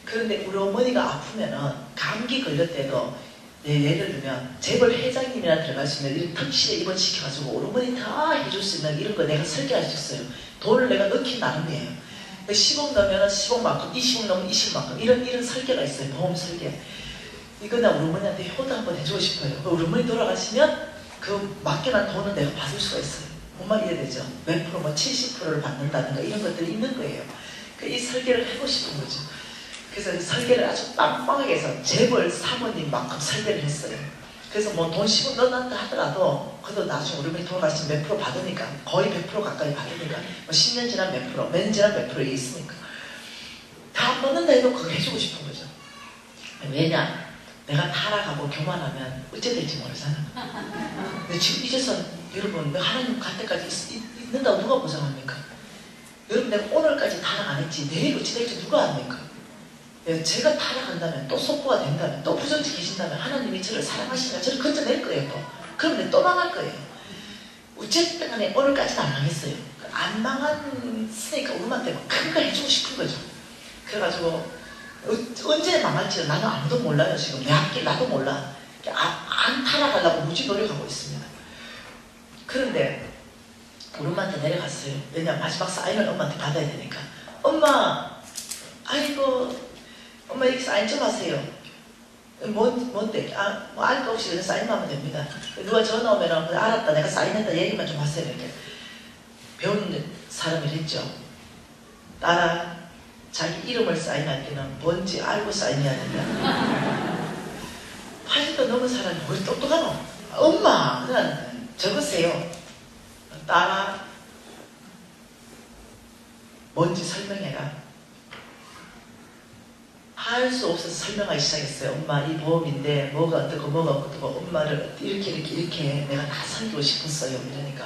그런데 우리 어머니가 아프면은 감기 걸릴 때도 예를 들면 재벌 회장님이나 들어갈 수 있는 이런 특실에 입원시켜가지고 우리 어머니 다 해줄 수 있는 이런 거 내가 설계할 수 있어요. 돈을 내가 넣긴 나름이에요. 10억 넣으면 10억만큼 20억 넣으면 20억만큼 이런 설계가 있어요. 보험 설계. 이거 나 우리 어머니한테 효도 한번 해주고 싶어요. 우리 어머니 돌아가시면 그 맡겨난 돈은 내가 받을 수가 있어요. 뭔 말 이해되죠? 몇 프로, 뭐 70%를 받는다든가 이런 것들이 있는 거예요. 이 설계를 하고 싶은 거죠. 그래서 설계를 아주 빵빵하게 해서 재벌 사모님만큼 설계를 했어요. 그래서 뭐 돈 10억 넣는다 하더라도 그래도 나중에 우리 어머니 돌아가시면 몇 프로 받으니까 거의 100% 가까이 받으니까 뭐 10년 지난 몇 프로, 몇 년 지난 몇 프로 이게 있으니까 다 넣는다 해도 그거 해주고 싶은 거죠. 왜냐? 내가 타락하고 교만하면 어째 될지 모르잖아. 근데 지금 이제서 여러분 내가 하나님 갈 때까지 있는다고 누가 보장합니까? 여러분 내가 오늘까지 타락 안 했지 내일 어찌 될지 누가 압니까? 제가 타락한다면 또 속보가 된다면 또 부정지 계신다면 하나님이 저를 사랑하시면 저를 건져낼 거예요. 또 그러면 또 망할 거예요. 어쨌든 간에 오늘까지는 안 망했어요. 안 망했으니까 우리한테 큰 거 해주고 싶은 거죠. 그래가지고 언제 망할지 나는 아무도 몰라요. 지금 내 앞길 나도 몰라. 안 타락하려고 무지 노력하고 있습니다. 그런데 우리 엄마한테 내려갔어요. 왜냐면 마지막 사인을 엄마한테 받아야 되니까. 엄마 아이고 엄마 여기 사인 좀 하세요. 뭔데? 뭐 알 거 없이 그냥 사인만 하면 됩니다. 누가 전화 오면 알았다 내가 사인했다 얘기만 좀 하세요. 이렇게 배운 사람이 했죠. 따라 자기 이름을 사인할 때는 뭔지 알고 사인해야 된다. 80도 넘은 사람이 뭘 똑똑하노? 엄마 그냥 적으세요. 따라 뭔지 설명해라. 할 수 없어서 설명하기 시작했어요. 엄마 이 보험인데 뭐가 어떻고 뭐가 어떻고 엄마를 이렇게 내가 다 섬기고 싶었어요. 이러니까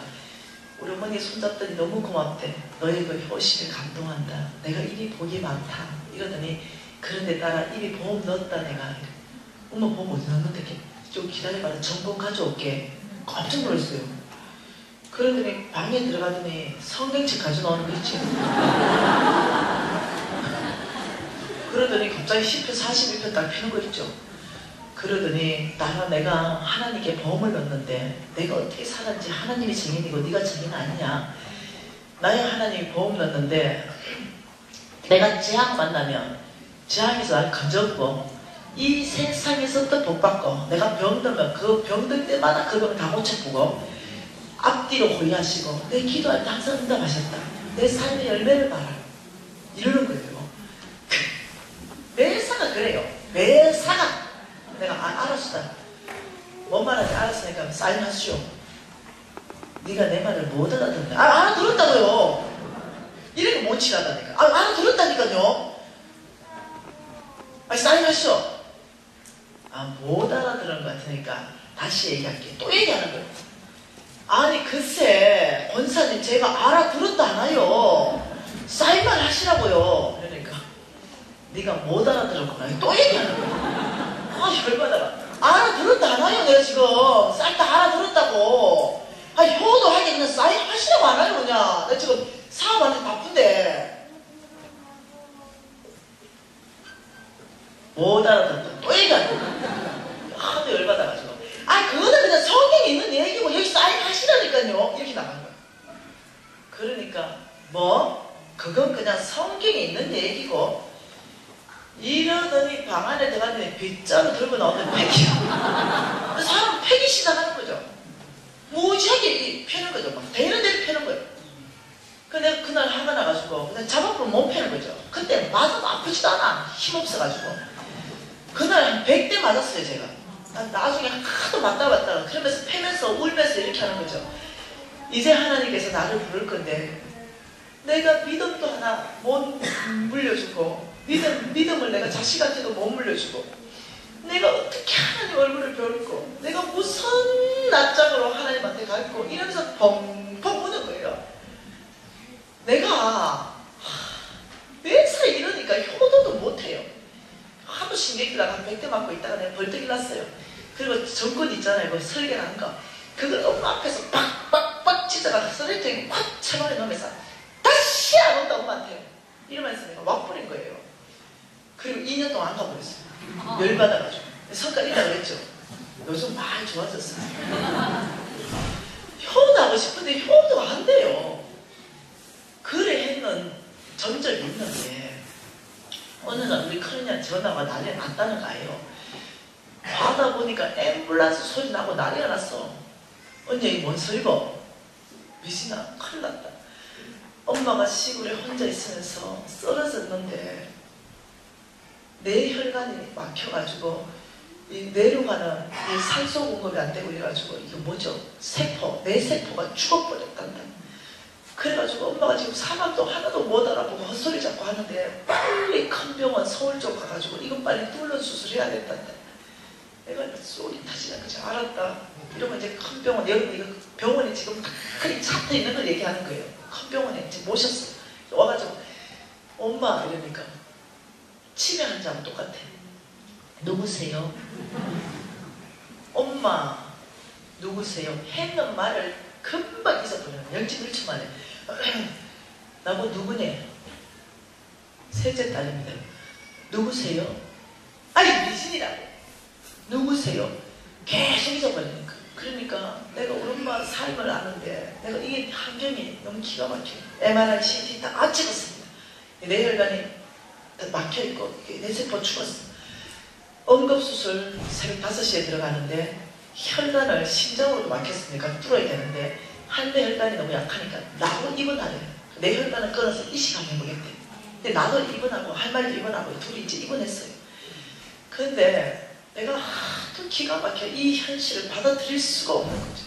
우리 어머니 손잡더니 너무 고맙대. 너의 그 효심에 감동한다. 내가 입이 복이 많다. 이러더니 그런데 따라 입이 보험 넣었다 내가. 엄마 보험 어디 넣는데? 좀 기다려봐. 정보 가져올게. 깜짝 놀랐어요. 그러더니 방에 들어가더니 성경책 가져나오는 거 있지. 그러더니 갑자기 10편 41편 딱 펴는 거 있죠. 그러더니 내가 하나님께 보험을 넣었는데 내가 어떻게 살았는지 하나님이 증인이고 네가 증인 아니냐. 나의 하나님이 보험 넣었는데 내가 재앙 만나면 재앙에서 나를 건졌고 이 세상에서 또 복받고 내가 병들면 그 병들 때마다 그 병 다 고쳐보고 앞뒤로 호위하시고 내 기도할 때 항상 응답하셨다. 내 삶의 열매를 봐라. 이러는 거예요. 매사가 그래요. 매사가. 내가 알았어. 뭔 말하는지 알았으니까 사인하시오. 네가 내 말을 못 알아듣네. 알아들었다고요. 이렇게 못 치라다니까. 알아들었다니까요. 사인하시오. 못 알아들은 것 같으니까 다시 얘기할게. 또 얘기하는 거예요. 아니 글쎄 권사님 제가 알아들었다 하나요. 사인만 하시라고요. 그러니까 네가 못 알아들었구나. 또 얘기하는 거예요. 열받아라. 알아들었다 하나요. 내가 지금 싹 다 알아들었다고. 효도하게 그냥 사인 하시라고 하나요. 그냥 나 지금 사업한테 바쁜데. 못 알아듣고 또 얘기하는 거예요. 하도 열받아가지고. 그거는 그냥 성경에 있는 얘기고 여기 사인 하시라니까요. 이렇게 나간 거예요. 그러니까 그건 그냥 성경에 있는 얘기고. 이러더니 방 안에 들어갔더니 빗자루 들고 나오더니 패기. 사람 패기 시작하는 거죠. 무지하게 패는 거죠. 막 대는 대로 패는 거예요. 근데 내가 그날 화가 나가지고 그냥 잡아보면 못 패는 거죠. 그때 맞아도 아프지도 않아. 힘없어가지고. 그날 한 100대 맞았어요 제가. 나중에 하도 맞다가 그러면서 패면서 울면서 이렇게 하는 거죠. 이제 하나님께서 나를 부를 건데 내가 믿음도 하나 못 물려주고 믿음을 내가 자식한테도 못 물려주고 내가 어떻게 하나님 얼굴을 배울고 내가 무슨 낯짝으로 하나님한테 갈고 이러면서 펑펑 우는 거예요. 내가 매사 이러니까 효도도 못해요. 하도 신경이 들어가 한 100대 맞고 있다가 내가 벌떡 일났어요. 그리고 정권 있잖아요. 그 설계하는 거. 그걸 엄마 앞에서 빡빡빡 찢어가 쓰레기통에 콱 채반에 넣으면서 다시 안 온다 엄마한테. 이러면서 내가 와버린 거예요. 그리고 2년 동안 안 가버렸어요. 열받아가지고. 성깔 있다고 그랬죠. 요즘 많이 좋아졌어요. 효도하고 싶은데 효도가 안 돼요. 그래 했는 전적이 있는데 어느 날 우리 큰언니한테 전화가 난리가 났다는 거예요. 가다 보니까 앰뷸런스 소리 나고 난리가 났어. 언니 이게 뭔 소리고? 미신아 큰일 났다. 엄마가 시골에 혼자 있으면서 쓰러졌는데 뇌혈관이 막혀가지고 이 뇌로 가는 이 산소 공급이 안 되고 이래가지고 이거 뭐죠? 뇌세포가 죽어버렸단다. 그래가지고 엄마가 지금 사막도 하나도 못 알아보고 헛소리 자꾸 하는데 빨리 큰 병원 서울 쪽 가가지고 이건 빨리 뚫는 수술해야 된단다. 내가 쏘리 타지나 그죠? 알았다. 이러면 이제 큰 병원, 여러분 이거 병원에 지금 크게 차트 있는 걸 얘기하는 거예요. 큰 병원에 이제 모셨어. 와가지고 엄마 이러니까 치매 환자하고 똑같아. 누구세요? 엄마 누구세요? 했는 말을 금방 잊어버려요. 0.1초 만에. 나보 누구네? 셋째 딸입니다. 누구세요? 아니 미신이라고. 누구세요? 계속 잊어버리니까. 그러니까 내가 우리 엄마 삶을 아는데 내가 이게 환경이 너무 기가 막혀요. MRI, CT 다 찍었습니다. 뇌혈관이 막혀있고 뇌세포 죽었어. 응급수술 새벽 5시에 들어가는데 혈관을 심장으로도 막혔으니까 뚫어야 되는데 할매 혈관이 너무 약하니까 나도 입원하래요. 내 혈관을 끊어서 이식하게 해보겠대. 근데 나도 입원하고 할머니도 입원하고 둘이 이제 입원했어요. 근데 내가 하도 기가 막혀 이 현실을 받아들일 수가 없는 거죠.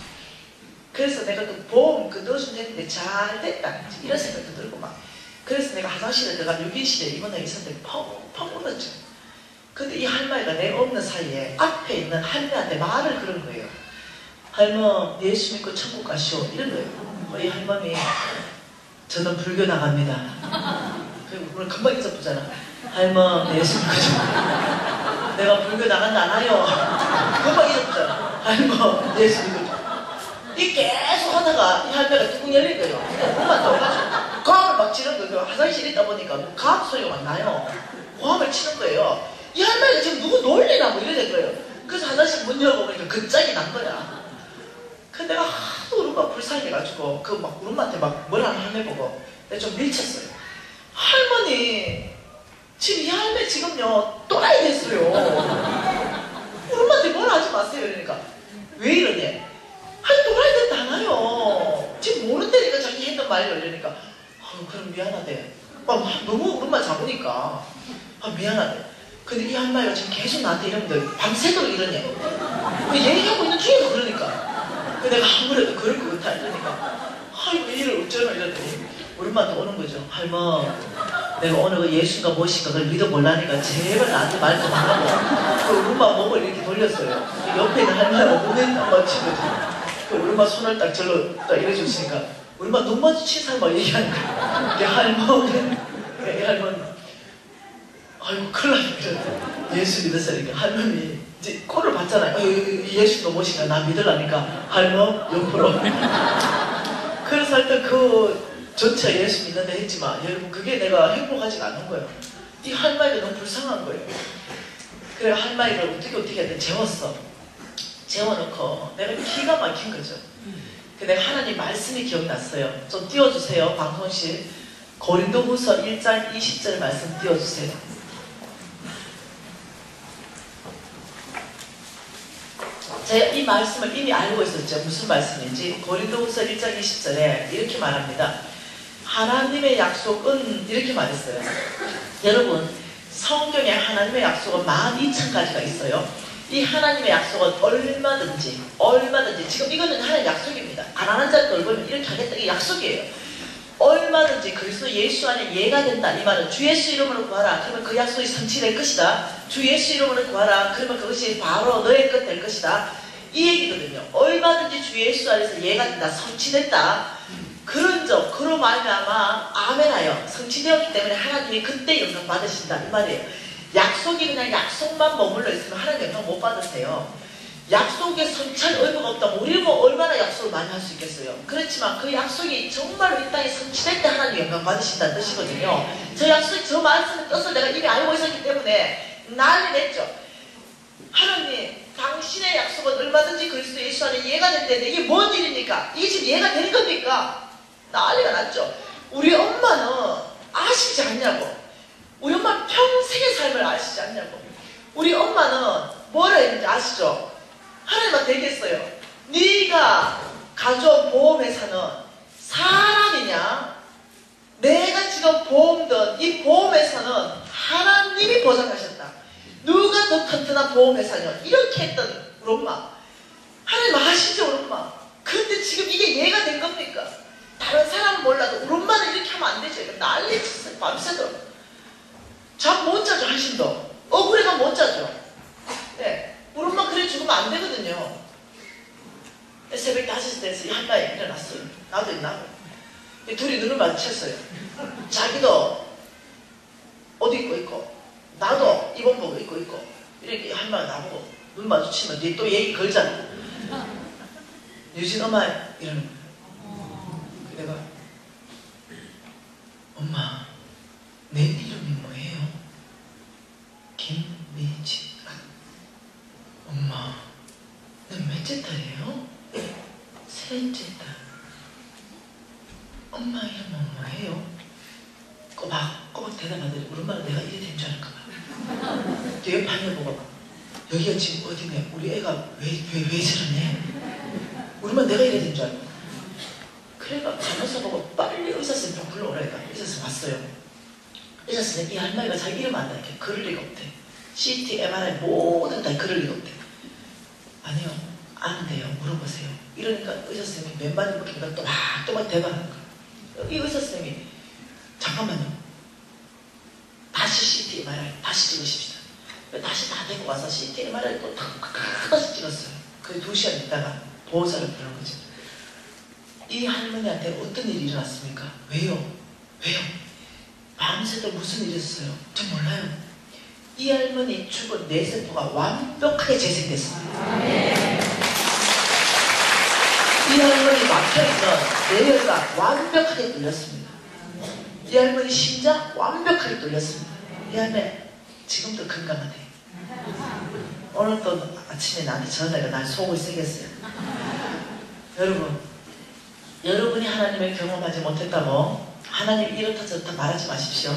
그래서 내가 그 보험 넣어주면 되는데 잘 됐다 이런 생각도 들고 막. 그래서 내가 화장실에 들어가 6인실에 입원해 있었는데 펑펑 울었죠. 근데 이 할머니가 내 없는 사이에 앞에 있는 할머니한테 말을 그런 거예요. 할머 예수 믿고 천국 가시오 이런 거예요. 이 할머니 저는 불교 나갑니다. 그리고 그걸 금방 잊어보잖아. 할머 예수 믿고 천국 내가 불교 나간다 안 하요. 금방 잊어보잖아. 할머 예수 믿고 이 계속 하다가 이 할머니가 뚜껑 열린 거예요. 엄마 떠가지고 고함을 막 치는 거예요. 화장실에 있다 보니까 뭐 가압 소리가 막 나요. 고함을 치는 거예요. 이 할머니가 지금 누구 놀리나 뭐 이래 된 거예요. 그래서 화장실 문 열어보니까 그 짝이 난 거야. 근데 내가 하도 우리 엄마 불쌍해가지고 그 막 우리 엄마한테 막 뭐라는 할머니 보고 내가 좀 밀쳤어요. 할머니 지금 이 할머니 지금요 또라이 됐어요. 우리 엄마한테 뭐라 하지 마세요. 이러니까 왜 이러냐. 아니 또라이 됐다 하나요. 지금 모른다니까 자기 했던 말이 이러니까 그럼 미안하대. 너무 우리만 잡으니까 미안하대. 근데 이 할머니가 지금 계속 나한테 이러는데 밤새도록 이러냐. 얘기하고 있는 중에도 그러니까. 내가 아무래도 그럴 것 같아 이러니까 아이고 일을 어쩌나 이러더니 우리 엄마한테 오는 거죠. 할머, 내가 오늘 그 예수인가 무엇인가 그걸 믿어보려니까 제발 나한테 말 좀 하라고. 우리 엄마 목을 이렇게 돌렸어요. 옆에 있는 할머니가 눈에 딱 맞히거든요. 우리 엄마 손을 딱 절로 딱 이래 줬으니까 우리 엄마 눈 마주친 사람 얘기하는 거야. 이게 할머니, 이 할머니, 아이고 큰일 났네. 예수 믿었으니까 할머니 이제 꼴을 봤잖아요. 예수가 무엇인가 나 믿으려니까 할머 옆으로. 그래서 하여튼 그 전체 예수 믿는다 했지만 여러분 그게 내가 행복하지가 않은 거예요. 이 할머니가 너무 불쌍한 거예요. 그래 할머니를 어떻게 해야 돼? 재웠어. 재워놓고 내가 기가 막힌 거죠. 내가 하나님 말씀이 기억났어요. 좀 띄워주세요. 방송실 고린도후서 1장 20절 말씀 띄워주세요. 제가 이 말씀을 이미 알고 있었죠. 무슨 말씀인지. 고린도후서 1장 20절에 이렇게 말합니다. 하나님의 약속은 이렇게 말했어요. 여러분 성경에 하나님의 약속은 12,000가지가 있어요. 이 하나님의 약속은 얼마든지 지금 이거는 하나님의 약속입니다. 가난한 자를 돌보면 이렇게 하겠다. 이게 약속이에요. 얼마든지 그리스도 예수 안에 예가 된다. 이 말은 주 예수 이름으로 구하라. 그러면 그 약속이 성취될 것이다. 주 예수 이름으로 구하라. 그러면 그것이 바로 너의 것 될 것이다. 이 얘기거든요. 얼마든지 주 예수 안에서 예가 된다. 성취됐다. 그런 점, 그로 말미암아 아멘하여 성취되었기 때문에 하나님이 그때 영광 받으신다. 이 말이에요. 약속이 그냥 약속만 머물러 있으면 하나님 영광 못 받으세요. 약속에 성취할 의무가 없다면 우리는 뭐 얼마나 약속을 많이 할 수 있겠어요. 그렇지만 그 약속이 정말로 이 땅에 성취될 때 하나님 영광 받으신다는 뜻이거든요. 저 약속이 저 말씀의 뜻을 내가 이미 알고 있었기 때문에 난리 냈죠. 하나님 당신의 약속은 얼마든지 그리스도 예수 안에 이해가 된다는데 이게 뭔 일입니까? 이게 지금 이해가 된 겁니까? 난리가 났죠. 우리 엄마는 아시지 않냐고. 우리 엄마 평생의 삶을 아시지 않냐고. 우리 엄마는 뭐라 했는지 아시죠? 하나님한테 얘기했어요. 네가 가져온 보험회사는 사람이냐? 내가 지금 보험 든 이 보험회사는 하나님이 보장하셨다. 누가 더 튼튼한 보험회사냐? 이렇게 했던 우리 엄마. 하나님 아시죠 우리 엄마? 근데 지금 이게 이해가 된 겁니까? 다른 사람은 몰라도 우리 엄마는 이렇게 하면 안 되죠. 난리 쳤어요. 밤새도록. 잠 못 자죠. 한심도. 억울해가 못 자죠. 네. 우리 엄마 그래 죽으면 안 되거든요. 새벽 5시에서 이 한가에 일어났어요. 나도 있나고. 둘이 눈을 마주쳤어요. 자기도 옷 입고 있고 나도 입원복 입고 있고 이렇게 한마디 나보고 눈 마주치면 니 또 얘기 걸잖아. 유진 엄마 이러는 거예요. 내가 엄마 내 이름이 뭐예요? 김미지. 엄마 넌 몇째 딸이에요? 셋째 딸. 엄마 이름은 뭐예요? 꼬박꼬박 대답하더니 우리 엄마는 내가 이래 된 줄 알까봐 뒤에 판을 보고 여기가 지금 어디네? 우리 애가 왜 저러네? 우리 엄마 내가 이래 된 줄 알고 그래가 간호사 보고 빨리 의사선생님 불러오라 해가 의사선생님 왔어요. 의사선생님 이 할머니가 자기 이름 안다 이렇게 그럴 리가 없대. CT, MRI 모든 다 그럴 리가 없대. 아니요 안 돼요 물어보세요. 이러니까 의사선생님이 몇 마디 묻기보다 또막 대답하는 거예요. 이 의사선생님이 잠깐만요. 다시 CT, MRI 다시 찍으십시다. 다시 다 데리고 와서 CT, MRI 또 다시 찍었어요. 그래 2시간 있다가 보호사를 부르는 거죠. 이 할머니한테 어떤 일이 일어났습니까? 왜요? 밤새도 무슨 일이 있었어요? 저 몰라요. 이 할머니 죽은 뇌세포가 완벽하게 재생됐습니다. 이 할머니 막혀있던 뇌혈관 완벽하게 뚫렸습니다. 이 할머니 심장 완벽하게 뚫렸습니다. 이 할머니 지금도 건강하대. 오늘 또 아침에 나한테 전화가 날 속을 새겼어요. 여러분이 하나님을 경험하지 못했다고 하나님 이렇다 저렇다 말하지 마십시오.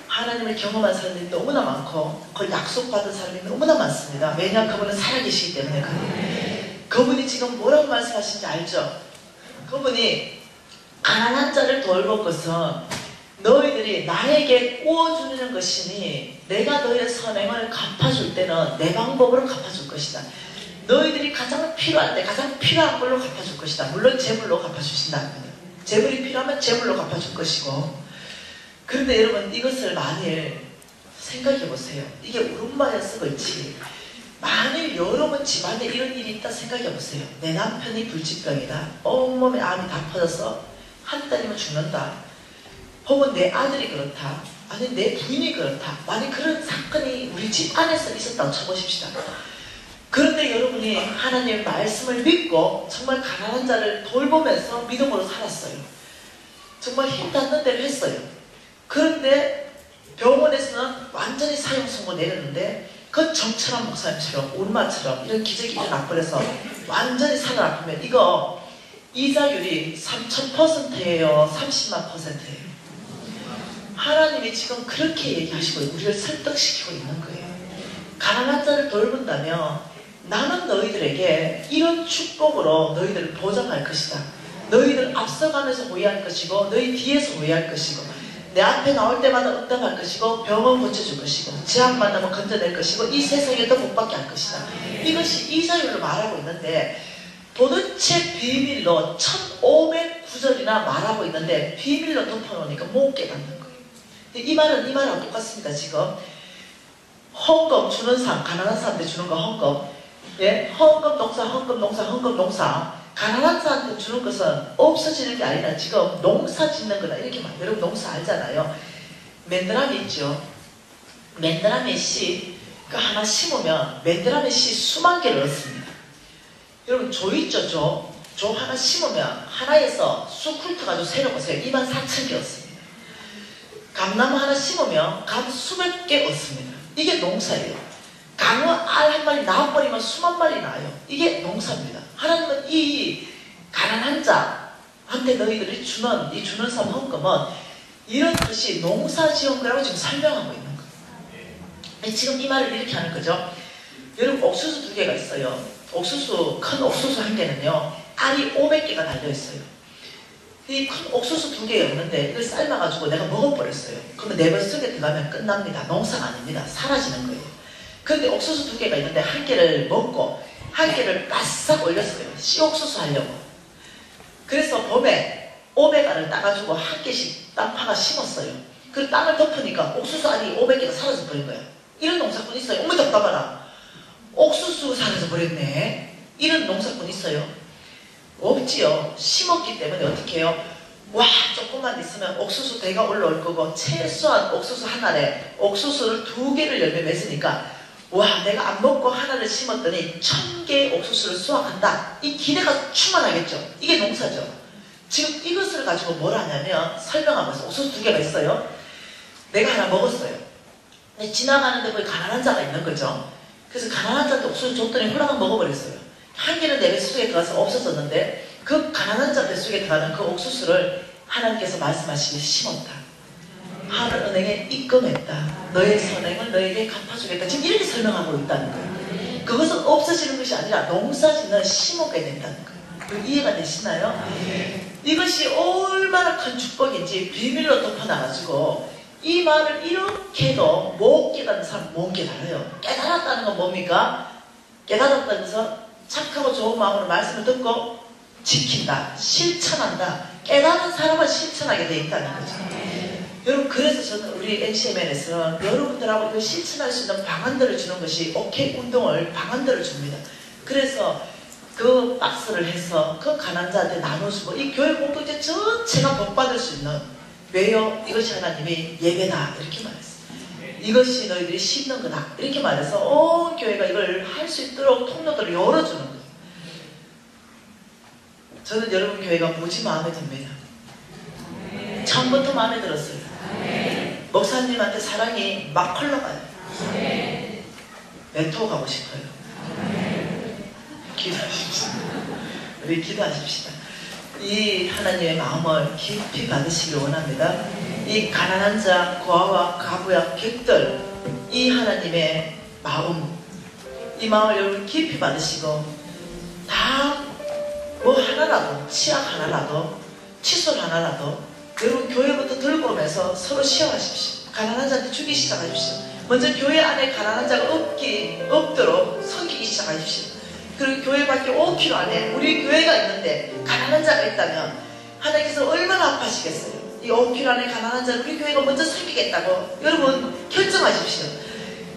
하나님을 경험한 사람들이 너무나 많고 그 약속받은 사람이 너무나 많습니다. 왜냐하면 그분은 살아계시기 때문에. 그분이 지금 뭐라고 말씀하시는지 알죠? 그분이 가난한 자를 돌볼 것은 너희들이 나에게 구워주는 것이니 내가 너희의 선행을 갚아줄 때는 내 방법으로 갚아줄 것이다. 너희들이 가장 필요할 때 가장 필요한 걸로 갚아줄 것이다. 물론 재물로 갚아주신다. 재물이 필요하면 재물로 갚아줄 것이고. 그런데 여러분 이것을 만일 생각해 보세요. 이게 우름마여서 그렇지 만일 여러분 집안에 이런 일이 있다 생각해 보세요. 내 남편이 불치병이다. 온몸에 암이 다 퍼져서 한 달이면 죽는다. 혹은 내 아들이 그렇다. 아니 내 부인이 그렇다. 만약 그런 사건이 우리 집 안에서 있었다고 쳐보십시다. 그런데 여러분이 하나님의 말씀을 믿고 정말 가난한 자를 돌보면서 믿음으로 살았어요. 정말 힘닿는 대로 했어요. 그런데 병원에서는 완전히 사형 선고 내렸는데 그 정철한 목사님처럼 오르마처럼 이런 기적이 일어나버려서 완전히 살아나면 이거 이자율이 3000%예요? 30만 %예요? 하나님이 지금 그렇게 얘기하시고 우리를 설득시키고 있는 거예요. 가난한 자를 돌본다면 나는 너희들에게 이런 축복으로 너희들을 보장할 것이다. 너희들 앞서가면서 호위할 것이고 너희 뒤에서 호위할 것이고 내 앞에 나올 때마다 응답할 것이고 병은 고쳐줄 것이고 재앙 만나면 건져낼 것이고 이 세상에 더 복받게 할 것이다. 이것이 이자율로 말하고 있는데 도대체 비밀로 1509절이나 말하고 있는데 비밀로 덮어놓으니까 못 깨닫는 거예요. 이 말은 이 말하고 똑같습니다. 지금 헌금 주는 사람, 가난한 사람한테 주는 거 헌금, 예? 헌금 농사, 헌금 농사, 헌금 농사. 가난한 사람한테 주는 것은 없어지는 게 아니라 지금 농사 짓는 거다 이렇게 말. 여러분 농사 알잖아요. 맨드라미 있죠. 맨드라미 씨 그 하나 심으면 맨드라미 씨 수만 개를 얻습니다. 여러분 조 있죠. 조 하나 심으면 하나에서 쑥 훑어가지고 세려보세요. 24,000개 얻습니다. 감나무 하나 심으면 감 수백 개 얻습니다. 이게 농사예요. 강어 알 한 마리 낳아버리면 수만 마리 나요. 이게 농사입니다. 하나님은 이 가난한 자한테 너희들이 주는 삶 헌금은 이런 것이 농사 지은 거라고 지금 설명하고 있는 거예요. 지금 이 말을 이렇게 하는 거죠. 여러분 옥수수 2개가 있어요. 큰 옥수수 한 개는요 알이 500개가 달려있어요. 이 큰 옥수수 2개였는데 이걸 삶아가지고 내가 먹어버렸어요. 그러면 내 뱃속에 들어가면 끝납니다. 농사가 아닙니다. 사라지는 거예요. 그런데 옥수수 2개가 있는데 한 개를 먹고 한 개를 바싹 올렸어요. 씨옥수수 하려고. 그래서 봄에 500알을 따가지고 한 개씩 땅파가 심었어요. 그 땅을 덮으니까 옥수수 알이 500개가 사라져 버린 거예요. 이런 농사꾼 있어요. 어머 답답하라. 옥수수 사라져 버렸네. 이런 농사꾼 있어요? 없지요. 심었기 때문에 어떻게 해요? 와 조금만 있으면 옥수수 대가 올라올 거고 최소한 옥수수 한 알에 옥수수를 2개를 열매 맺으니까 와 내가 안 먹고 하나를 심었더니 1000개의 옥수수를 수확한다. 이 기대가 충만하겠죠. 이게 농사죠. 지금 이것을 가지고 뭘 하냐면 설명하고 있어요. 옥수수 2개가 있어요. 내가 하나 먹었어요. 근데 지나가는데 거기 가난한 자가 있는 거죠. 그래서 가난한 자한테 옥수수 줬더니 홀라당 먹어버렸어요. 한 개는 내 뱃속에 들어가서 없어졌는데 그 가난한 자 뱃속에 들어가는 그 옥수수를 하나님께서 말씀하시기를 심었다. 하늘은행에 입금했다. 너의 선행을 너에게 갚아주겠다. 지금 이렇게 설명하고 있다는 거예요. 그것은 없어지는 것이 아니라 농사짓는 심어게 된다는 거예요. 이해가 되시나요? 이것이 얼마나 큰 축복인지 비밀로 덮어놔가지고 이 말을 이렇게도 못 깨닫는 사람 못 깨달아요. 깨달았다는 건 뭡니까? 깨달았다는 것은 착하고 좋은 마음으로 말씀을 듣고 지킨다. 실천한다. 깨달은 사람은 실천하게 돼 있다는 거죠. 여러분 그래서 저는 우리 NCMN에서는 여러분들하고 이걸 실천할 수 있는 방안들을 주는 것이 OK 운동을 방안들을 줍니다. 그래서 그 박스를 해서 그 가난한 자한테 나눠주고 이 교회 공동체 전체가 복받을 수 있는 왜요? 이것이 하나님의 예배다 이렇게 말했어요. 이것이 너희들이 심는 거다 이렇게 말해서 온 교회가 이걸 할 수 있도록 통로들을 열어주는 거예요. 저는 여러분 교회가 무지 마음에 듭니다. 처음부터 마음에 들었어요. 목사님한테 사랑이 막 흘러가요. 멘토 가고 싶어요. 기도하십시오. 우리 기도하십시다. 이 하나님의 마음을 깊이 받으시길 원합니다. 이 가난한 자, 고아와 가부야, 객들 이 하나님의 마음 이 마음을 여러분 깊이 받으시고 다 뭐 하나라도 치약 하나라도 칫솔 하나라도 여러분 교회부터 들고 오면서 서로 시험하십시오. 가난한 자한테 주기 시작하십시오. 먼저 교회 안에 가난한 자가 없도록 섬기기 시작하십시오. 그리고 교회 밖에 5km 안에 우리 교회가 있는데 가난한 자가 있다면 하나님께서 얼마나 아파하시겠어요. 이 5km 안에 가난한 자를 우리 교회가 먼저 섬기겠다고 여러분 결정하십시오.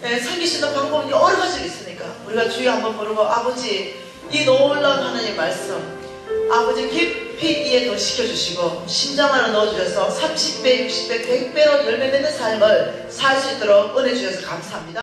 섬길 수 있는 방법은 여러 가지가 있으니까 우리가 주여 한번 부르고 아버지 이 놀라운 하나님의 말씀 아버지 깊이 이해 더 시켜주시고 심장 하나 넣어주셔서 30배, 60배, 100배로 열매 맺는 삶을 살 수 있도록 은혜 주셔서 감사합니다.